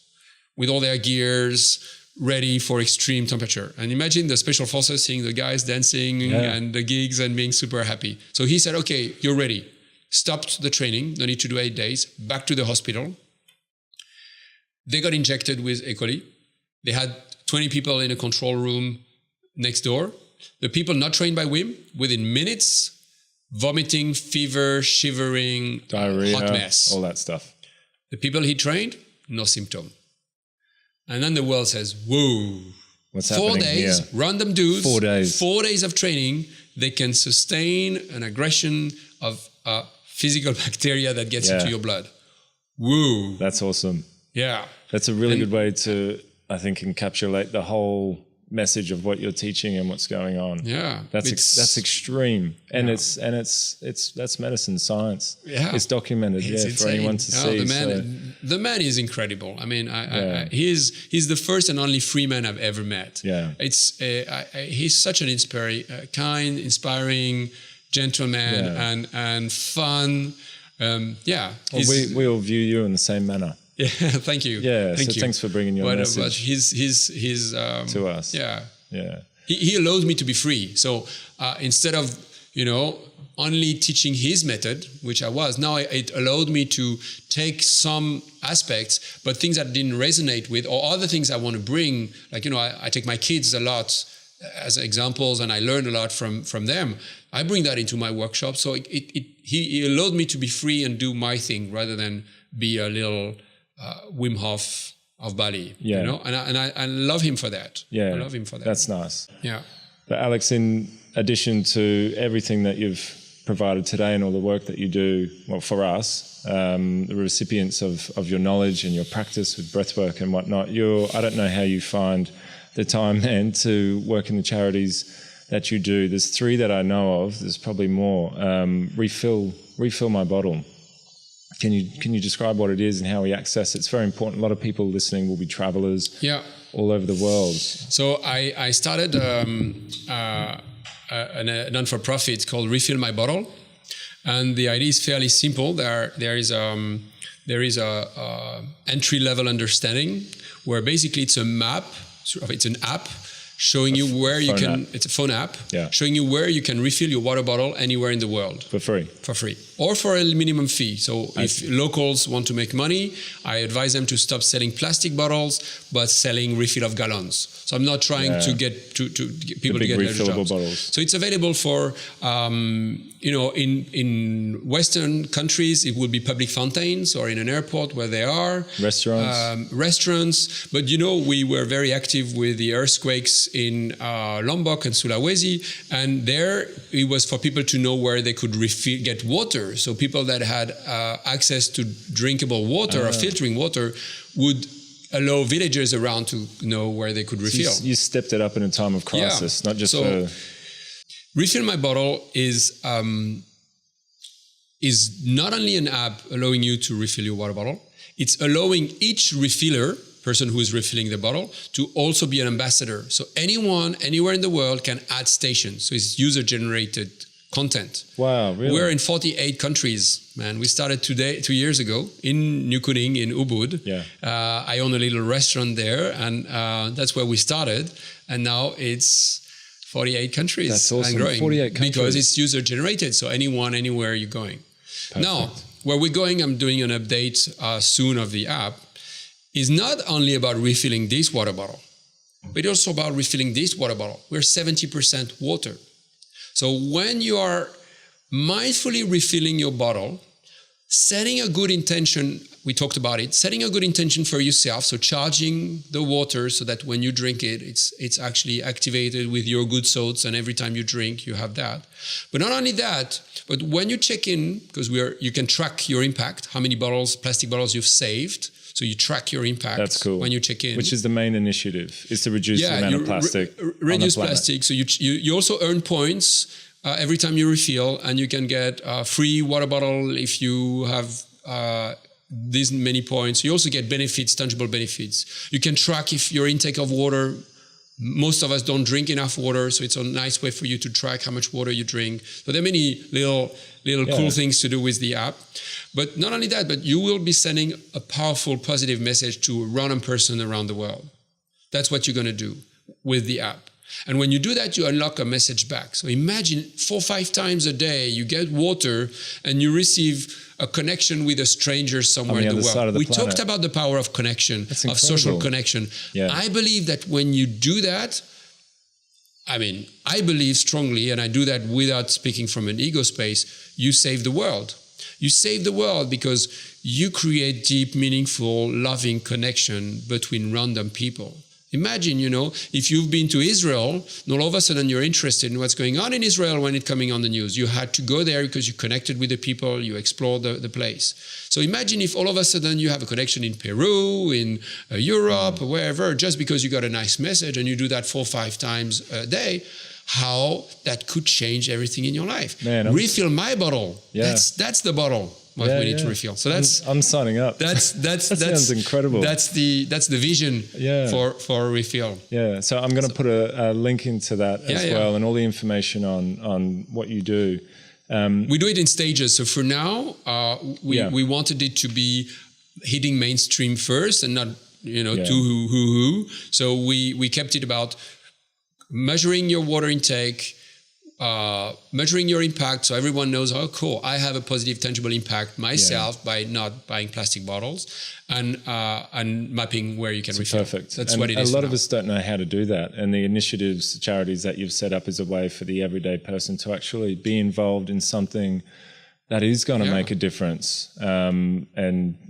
with all their gears ready for extreme temperature. And imagine the Special Forces seeing the guys dancing and the gigs and being super happy. So he said, okay, you're ready. Stopped the training, no need to do 8 days, back to the hospital. They got injected with E. coli. They had 20 people in a control room next door. The people not trained by Wim, within minutes, vomiting, fever, shivering, diarrhea, hot mess. All that stuff. The people he trained, no symptom. And then the world says, whoa. What's happening 4 days, here? random dudes. 4 days. 4 days of training. They can sustain an aggression of physical bacteria that gets into your blood. Woo. That's awesome. Yeah. That's a really good way to, I think, encapsulate the whole message of what you're teaching and what's going on. Yeah. That's extreme. And that's medicine science. Yeah. It's documented for anyone to see. The man is incredible. I mean, he's the first and only free man I've ever met. Yeah. He's such an kind, inspiring gentleman and fun. We all view you in the same manner. Yeah, thank you. Yeah, thanks for bringing your message. But he's to us. Yeah. Yeah. He allows me to be free. So instead of, only teaching his method, which I was, now it allowed me to take some aspects, but things that didn't resonate with, or other things I want to bring. Like, I take my kids a lot as examples, and I learn a lot from them. I bring that into my workshop. So he allowed me to be free and do my thing rather than be a little Wim Hof of Bali, and I love him for that. Yeah, I love him for that. That's nice. Yeah. But Alex, in addition to everything that you've provided today and all the work that you do, well, for us, the recipients of your knowledge and your practice with breathwork and whatnot, I don't know how you find the time, man, to work in the charities that you do. There's 3 that I know of. There's probably more. Refill my bottle. Can you describe what it is and how we access it? It's very important. A lot of people listening will be travelers all over the world. So I started a non-for-profit called Refill My Bottle. And the idea is fairly simple. There is a entry-level understanding where basically it's a map it's an app showing you where you can, it's a phone app, showing you where you can refill your water bottle anywhere in the world. For free. For free. Or for a minimum fee. So if locals want to make money, I advise them to stop selling plastic bottles, but selling refill of gallons. So I'm not trying to get to get people to get refillable bottles. So it's available for, in Western countries, it would be public fountains or in an airport where they are. Restaurants. But we were very active with the earthquakes in Lombok and Sulawesi, and there it was for people to know where they could get water. So people that had access to drinkable water or filtering water would allow villagers around to know where they could refill. So you stepped it up in a time of crisis, not just for... Refill My Bottle is not only an app allowing you to refill your water bottle, it's allowing each refiller, person who is refilling the bottle, to also be an ambassador. So anyone, anywhere in the world can add stations. So it's user-generated content. Wow, really? We're in 48 countries, man. We started 2 years ago in New Kuning, in Ubud. Yeah. I own a little restaurant there, and that's where we started. And now it's 48 countries. That's awesome. And growing. 48 countries. Because it's user-generated, so anyone, anywhere you're going. Perfect. Now, where we're going, I'm doing an update soon of the app, is not only about refilling this water bottle, but also about refilling this water bottle. We're 70% water. So when you are mindfully refilling your bottle, setting a good intention, we talked about it, setting a good intention for yourself, so charging the water so that when you drink it, it's actually activated with your good salts, and every time you drink, you have that. But not only that, but when you check in, because you can track your impact, how many bottles, plastic bottles you've saved. So you track your impact. That's cool. When you check in. Which is the main initiative, is to reduce the amount of plastic reduce plastic. So you also earn points every time you refill, and you can get a free water bottle if you have these many points. You also get benefits, tangible benefits. You can track if your intake of water. Most of us don't drink enough water, so it's a nice way for you to track how much water you drink. So there are many little cool things to do with the app. But not only that, but you will be sending a powerful, positive message to a random person around the world. That's what you're going to do with the app. And when you do that, you unlock a message back. So imagine 4 or 5 times a day, you get water and you receive a connection with a stranger somewhere in the world. We talked about the power of connection, of social connection. Yeah. I believe that when you do that, I believe strongly, and I do that without speaking from an ego space, you save the world. You save the world because you create deep, meaningful, loving connection between random people. Imagine, if you've been to Israel, and all of a sudden you're interested in what's going on in Israel when it's coming on the news. You had to go there because you connected with the people, you explored the place. So imagine if all of a sudden you have a connection in Peru, in Europe, or wherever, just because you got a nice message and you do that 4 or 5 times a day, how that could change everything in your life. Man, refill my bottle. Yeah. That's the bottle. We need to refill. So I'm signing up. That sounds incredible. That's the vision for refill. Yeah. So I'm going to put a link into that as well, and all the information on what you do. We do it in stages. So for now, we wanted it to be hitting mainstream first, and not too hoo. So we kept it about measuring your water intake. Measuring your impact, so everyone knows, oh, cool, I have a positive, tangible impact myself by not buying plastic bottles, and mapping where you can refill. Perfect. That's what it is. A lot of us don't know how to do that, and the initiatives, charities that you've set up is a way for the everyday person to actually be involved in something that is going to make a difference, and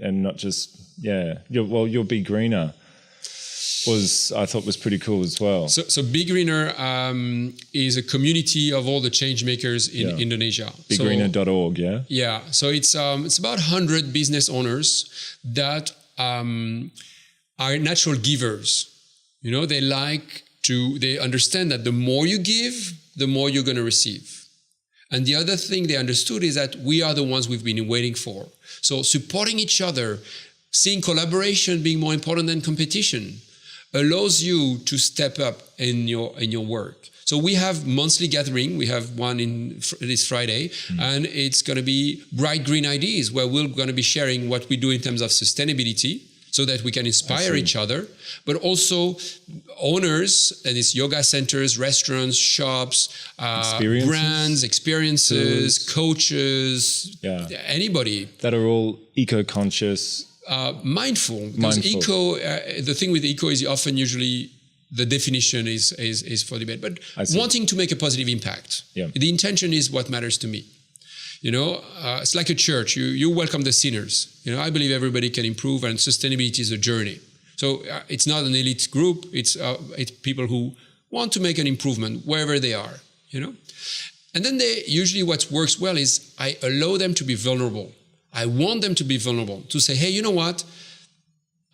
not just you'll be greener. I thought was pretty cool as well. So Be Greener is a community of all the change makers in Indonesia. BeGreener.org, yeah? Yeah. So it's about 100 business owners that are natural givers. They understand that the more you give, the more you're going to receive. And the other thing they understood is that we are the ones we've been waiting for. So supporting each other, seeing collaboration being more important than competition, allows you to step up in your work. So we have monthly gathering. We have one this Friday, and it's going to be Bright Green Ideas, where we're going to be sharing what we do in terms of sustainability. so that we can inspire each other, but also owners, and it's yoga centers, restaurants, shops, brands, experiences, coaches, anybody. That are all eco-conscious. Mindful. Because the thing with eco is often usually the definition is for debate, but wanting to make a positive impact. Yeah. The intention is what matters to me. You know, it's like a church. You welcome the sinners. You know, I believe everybody can improve, and sustainability is a journey. So it's not an elite group. It's people who want to make an improvement wherever they are. You know, and then usually what works well is I allow them to be vulnerable. I want them to be vulnerable, to say, hey, you know what?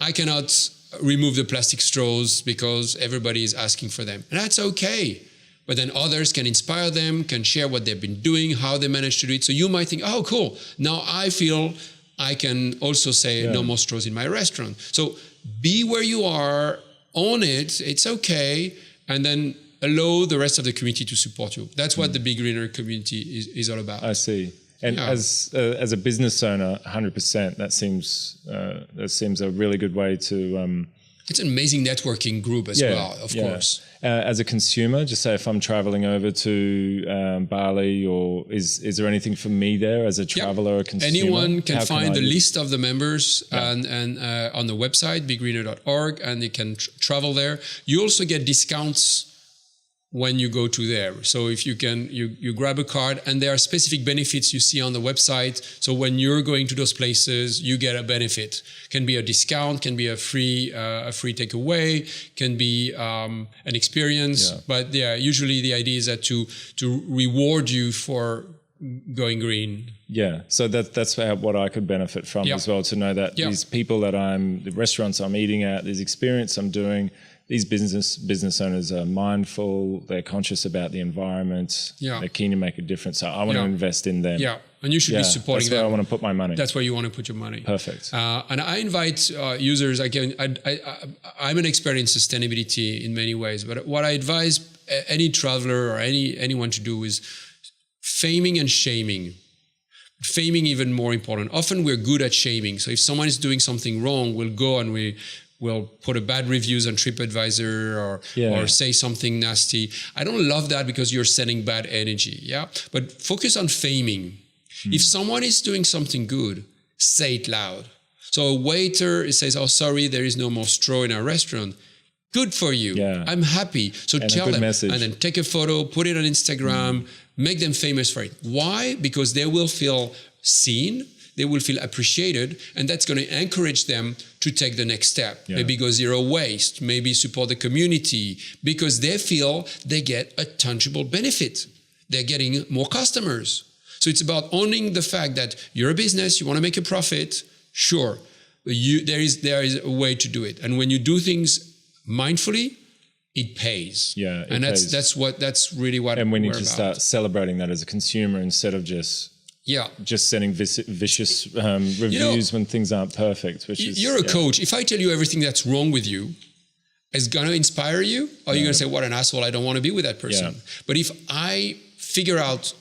I cannot remove the plastic straws because everybody is asking for them, and that's okay. But then others can inspire them, can share what they've been doing, how they managed to do it. So you might think, oh, cool. Now I feel I can also say no more straws in my restaurant. So be where you are, own it, it's okay, and then allow the rest of the community to support you. That's what the Be Greener community is all about. I see. And as a business owner, 100%, that seems a really good way to... it's an amazing networking group as well, of course. As a consumer, just say if I'm traveling over to Bali, or is there anything for me there as a traveler or consumer? Anyone can find the list of the members and on the website, begreener.org, and they can travel there. You also get discounts when you go to there. So if you can, you grab a card, and there are specific benefits you see on the website. So when you're going to those places, you get a benefit. Can be a discount, can be a free takeaway, can be an experience. But usually the idea is that to reward you for going green. Yeah, so that's what I could benefit from as well, to know that these people that the restaurants I'm eating at, this experience I'm doing, these business owners are mindful, they're conscious about the environment, they're keen to make a differse. So I want to invest in them. Yeah, and you should be supporting them. That's where I want to put my money. That's where you want to put your money. Perfect. And I invite users, I'm an expert in sustainability in many ways, but what I advise any traveler or anyone to do is faming and shaming. Faming even more important. Often we're good at shaming. So if someone is doing something wrong, we'll go and we'll put a bad reviews on TripAdvisor or say something nasty. I don't love that because you're sending bad energy. Yeah. But focus on faming. If someone is doing something good, say it loud. So a waiter says, "Oh, sorry, there is no more straw in our restaurant." Good for you. Yeah. I'm happy. So tell them, message. And then take a photo, put it on Instagram, make them famous for it. Why? Because they will feel seen, they will feel appreciated, and that's going to encourage them to take the next step. Yeah. Maybe go zero waste, maybe support the community, because they feel they get a tangible benefit. They're getting more customers. So it's about owning the fact that you're a business, you want to make a profit, sure. There is a way to do it. And when you do things mindfully, it pays. Yeah, and that's really what. And when you just start celebrating that as a consumer instead of just sending vicious reviews when things aren't perfect. You're a coach. If I tell you everything that's wrong with you, is going to inspire you, or you're going to say, "What an asshole! I don't want to be with that person." Yeah. But if I figure out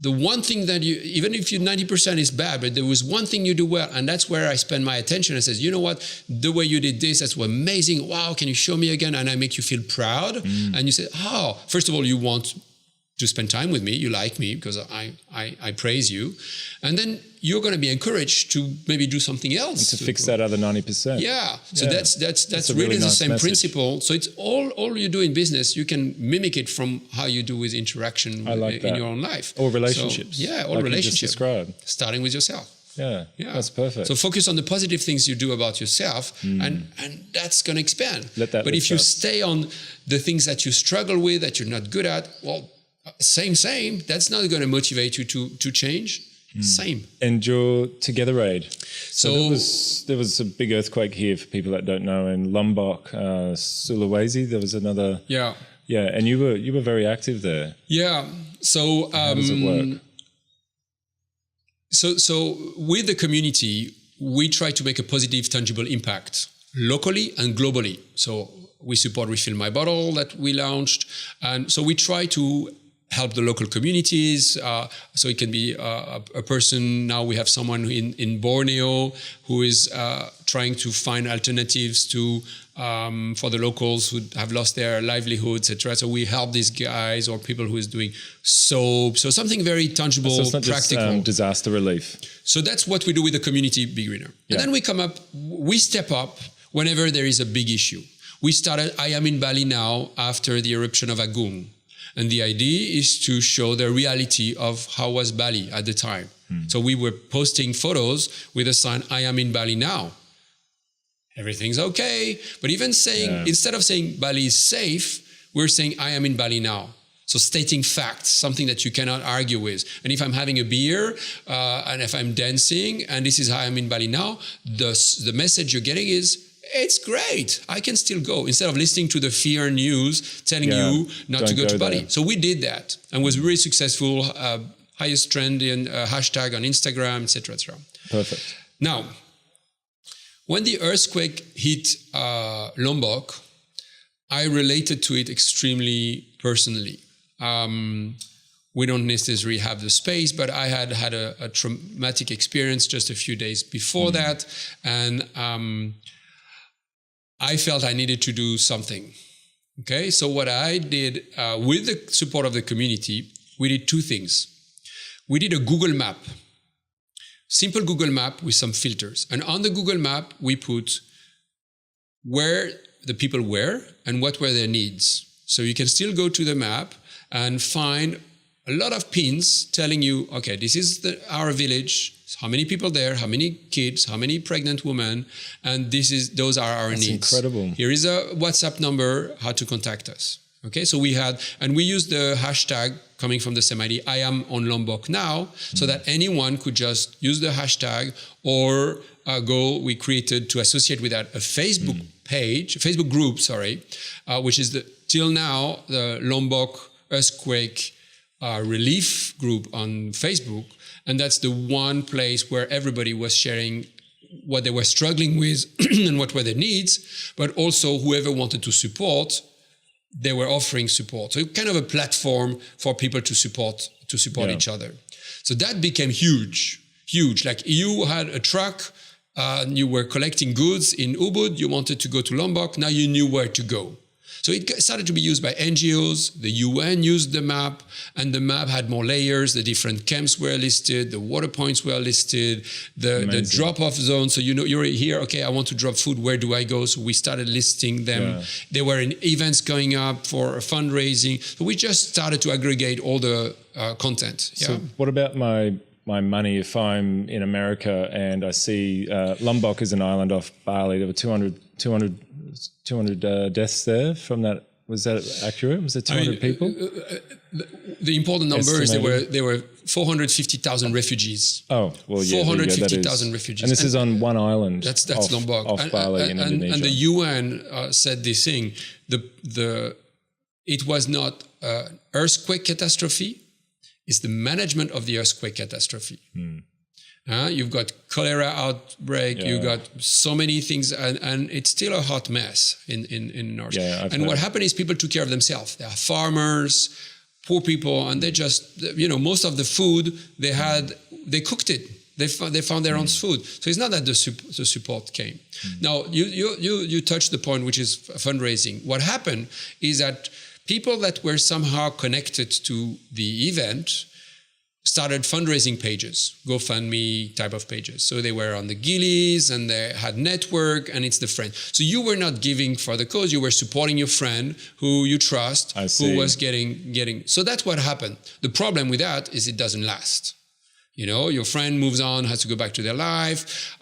the one thing that you, even if you 90% is bad, but there was one thing you do well, and that's where I spend my attention. I says, you know what, the way you did this, that's amazing. Wow, can you show me again? And I make you feel proud. And you say, oh, first of all, you want to spend time with me. You like me because I praise you. And then you're going to be encouraged to maybe do something else. And to fix that other 90%. Yeah. So that's really the same principle. So it's all you do in business, you can mimic it from how you do with interaction in your own life. Or relationships. So, or like relationships. You just described. Starting with yourself. Yeah, that's perfect. So focus on the positive things you do about yourself, and that's going to expand. But if you stay on the things that you struggle with, that you're not good at, well, same. That's not going to motivate you to change. Same. And your Together Aid. So there was a big earthquake here for people that don't know in Lombok, Sulawesi. There was another. Yeah. And you were very active there. Yeah. So how does it work? So with the community, we try to make a positive, tangible impact locally and globally. So we support Refill My Bottle that we launched, and so we try to help the local communities. So it can be a person. Now we have someone in Borneo who is trying to find alternatives to for the locals who have lost their livelihoods, etc. So we help these guys or people who is doing soap. So something very tangible, so it's not practical. Just, disaster relief. So that's what we do with the community beginner. Yeah. And then we step up whenever there is a big issue. We started I Am in Bali Now after the eruption of Agung. And the idea is to show the reality of how was Bali at the time. So we were posting photos with a sign, I am in Bali now. Everything's okay. But even saying, instead of saying Bali is safe, we're saying I am in Bali now. So stating facts, something that you cannot argue with. And if I'm having a beer and if I'm dancing and this is how I'm in Bali now, the message you're getting is, it's great. I can still go. Instead of listening to the fear news telling you not to go to Bali. So we did that and was really successful. Highest trend in hashtag on Instagram, etc., etc. Perfect. Now, when the earthquake hit Lombok, I related to it extremely personally. We don't necessarily have the space, but I had a traumatic experience just a few days before that. And I felt I needed to do something. Okay, so what I did with the support of the community, we did two things. We did a Google map, simple Google map with some filters. And on the Google map, we put where the people were and what were their needs. So you can still go to the map and find a lot of pins telling you, okay, this is our village, how many people there, how many kids, how many pregnant women, and those are our needs. That's incredible. Here is a WhatsApp number, how to contact us. Okay, so we used the hashtag coming from the same ID, I am on Lombok now, so that anyone could just use the hashtag or we created to associate with that a Facebook page, Facebook group, which is till now the Lombok earthquake relief group on Facebook. And that's the one place where everybody was sharing what they were struggling with and what were their needs, but also whoever wanted to support, they were offering support. So kind of a platform for people to support each other. So that became huge. Like you had a truck, you were collecting goods in Ubud, you wanted to go to Lombok, now you knew where to go. So it started to be used by NGOs, the UN used the map, and the map had more layers, the different camps were listed, the water points were listed, the drop-off zone. So you're here, okay, I want to drop food, where do I go? So we started listing them. Yeah. There were events going up for fundraising. So we just started to aggregate all the content. Yeah. So what about my money if I'm in America and I see Lombok is an island off Bali? There were 200 deaths there from that. Was that accurate? Was it 200 people? The important number is there were 450,000 refugees. Oh, well, yeah. 450,000 refugees. And this is on one island. That's Lombok. Off Bali in Indonesia. And the UN said this thing. It was not an earthquake catastrophe. It's the management of the earthquake catastrophe. You've got cholera outbreak, you've got so many things, and it's still a hot mess in North. Yeah, and what happened is people took care of themselves. They are farmers, poor people, and they just, most of the food they had, they cooked it. They found their own food. So it's not that the support came. Now, you touched the point, which is fundraising. What happened is that people that were somehow connected to the event started fundraising pages, GoFundMe type of pages. So they were on the Gillies and they had network, and it's the friend. So you were not giving for the cause, you were supporting your friend who you trust, who was getting. So that's what happened. The problem with that is it doesn't last. Your friend moves on, has to go back to their life.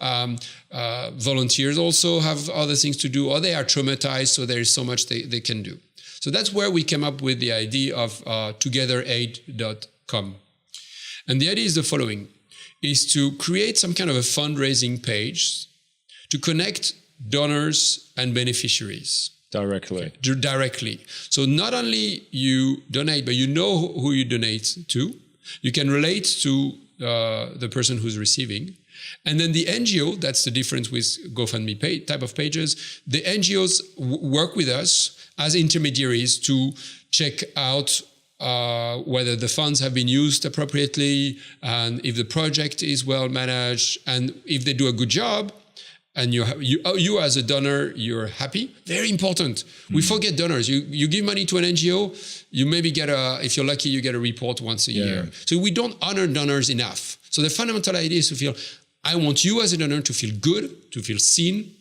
Volunteers also have other things to do, or they are traumatized, so there is so much they can do. So that's where we came up with the idea of togetheraid.com. And the idea is the following, is to create some kind of a fundraising page to connect donors and beneficiaries. Directly. So not only you donate, but you know who you donate to. You can relate to the person who's receiving. And then the NGO, that's the difference with GoFundMe type of pages, the NGOs work with us as intermediaries to check out whether the funds have been used appropriately, and if the project is well managed, and if they do a good job, and you as a donor, you're happy. Very important. We forget donors. You give money to an NGO, you maybe get if you're lucky, you get a report once a year. So we don't honor donors enough. So the fundamental idea is to feel, I want you as a donor to feel good, to feel seen,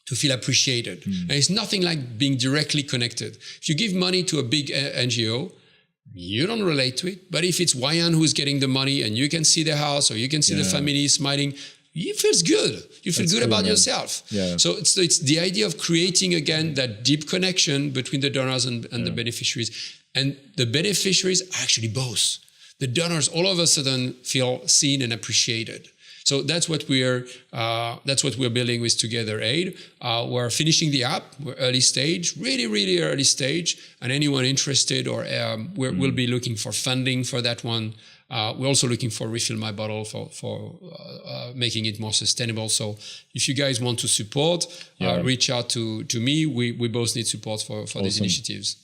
to feel appreciated. And it's nothing like being directly connected. If you give money to a big NGO, you don't relate to it. But if it's Wayan who's getting the money and you can see the house or you can see the family smiling, it feels good. You feel good about yourself. Yeah. So it's the idea of creating, again, that deep connection between the donors and the beneficiaries. And the beneficiaries are actually both. The donors all of a sudden feel seen and appreciated. So that's what we're building with Together Aid. We're finishing the app. We're early stage, really, really early stage. And anyone interested, or we'll be looking for funding for that one. We're also looking for Refill My Bottle for making it more sustainable. So if you guys want to support, reach out to me. We both need support for these initiatives.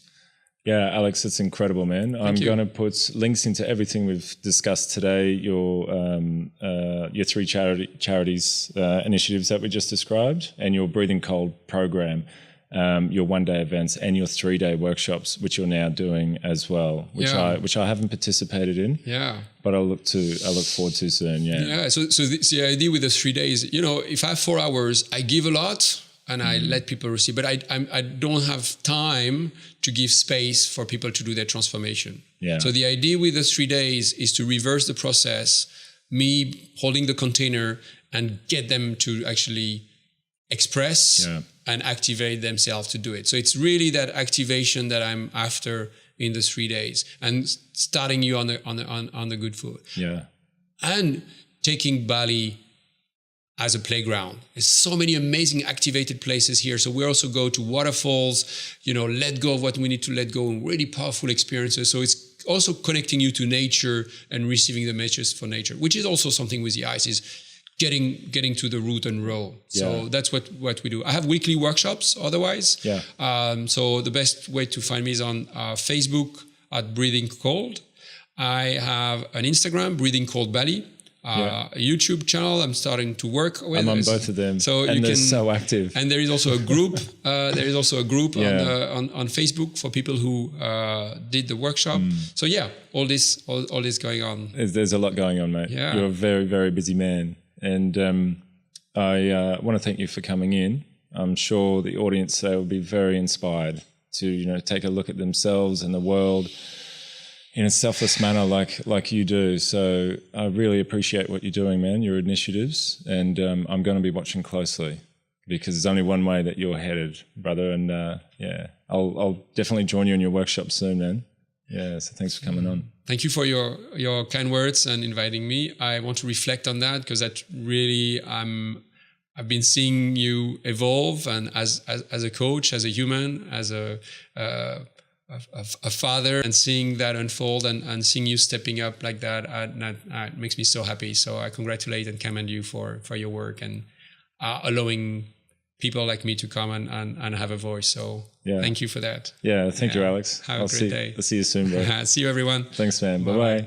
Yeah, Alex, it's incredible, man. I'm going to put links into everything we've discussed today, your 3 charities initiatives that we just described, and your Breathing Cold program, your 1-day events, and your 3-day workshops, which you're now doing as well, which I haven't participated in. Yeah. But I look forward to soon. Yeah. Yeah. So the idea with the 3 days, if I have 4 hours, I give a lot. And I let people receive, but I don't have time to give space for people to do their transformation. Yeah. So the idea with the 3 days is to reverse the process, me holding the container and get them to actually express and activate themselves to do it. So it's really that activation that I'm after in the 3 days, and starting you on the good foot. Yeah. And taking Bali as a playground. There's so many amazing activated places here. So we also go to waterfalls, let go of what we need to let go, and really powerful experiences. So it's also connecting you to nature and receiving the messages for nature, which is also something with the ice, is getting to the root and raw. So that's what we do. I have weekly workshops otherwise. Yeah. So the best way to find me is on Facebook at Breathing Cold. I have an Instagram, Breathing Cold Bali. A YouTube channel I'm starting to work with. I'm on both of them, and they're so active. And there is also a group. On Facebook for people who did the workshop. So all this going on. There's a lot going on, mate. Yeah. You're a very, very busy man, and I want to thank you for coming in. I'm sure the audience, they will be very inspired to take a look at themselves and the world in a selfless manner like you do. So I really appreciate what you're doing, man, your initiatives. And I'm going to be watching closely, because there's only one way that you're headed, brother. And I'll definitely join you in your workshop soon, man. Yeah, so thanks for coming on. Thank you for your kind words and inviting me. I want to reflect on that, because that really, I've been seeing you evolve, and as a coach, as a human, as a father, and seeing that unfold and seeing you stepping up like that, it makes me so happy. So I congratulate and commend you for your work and allowing people like me to come and have a voice. So thank you for that. Yeah, thank you, Alex. Have a great day. I'll see you soon, bro. See you, everyone. Thanks, man. Bye-bye.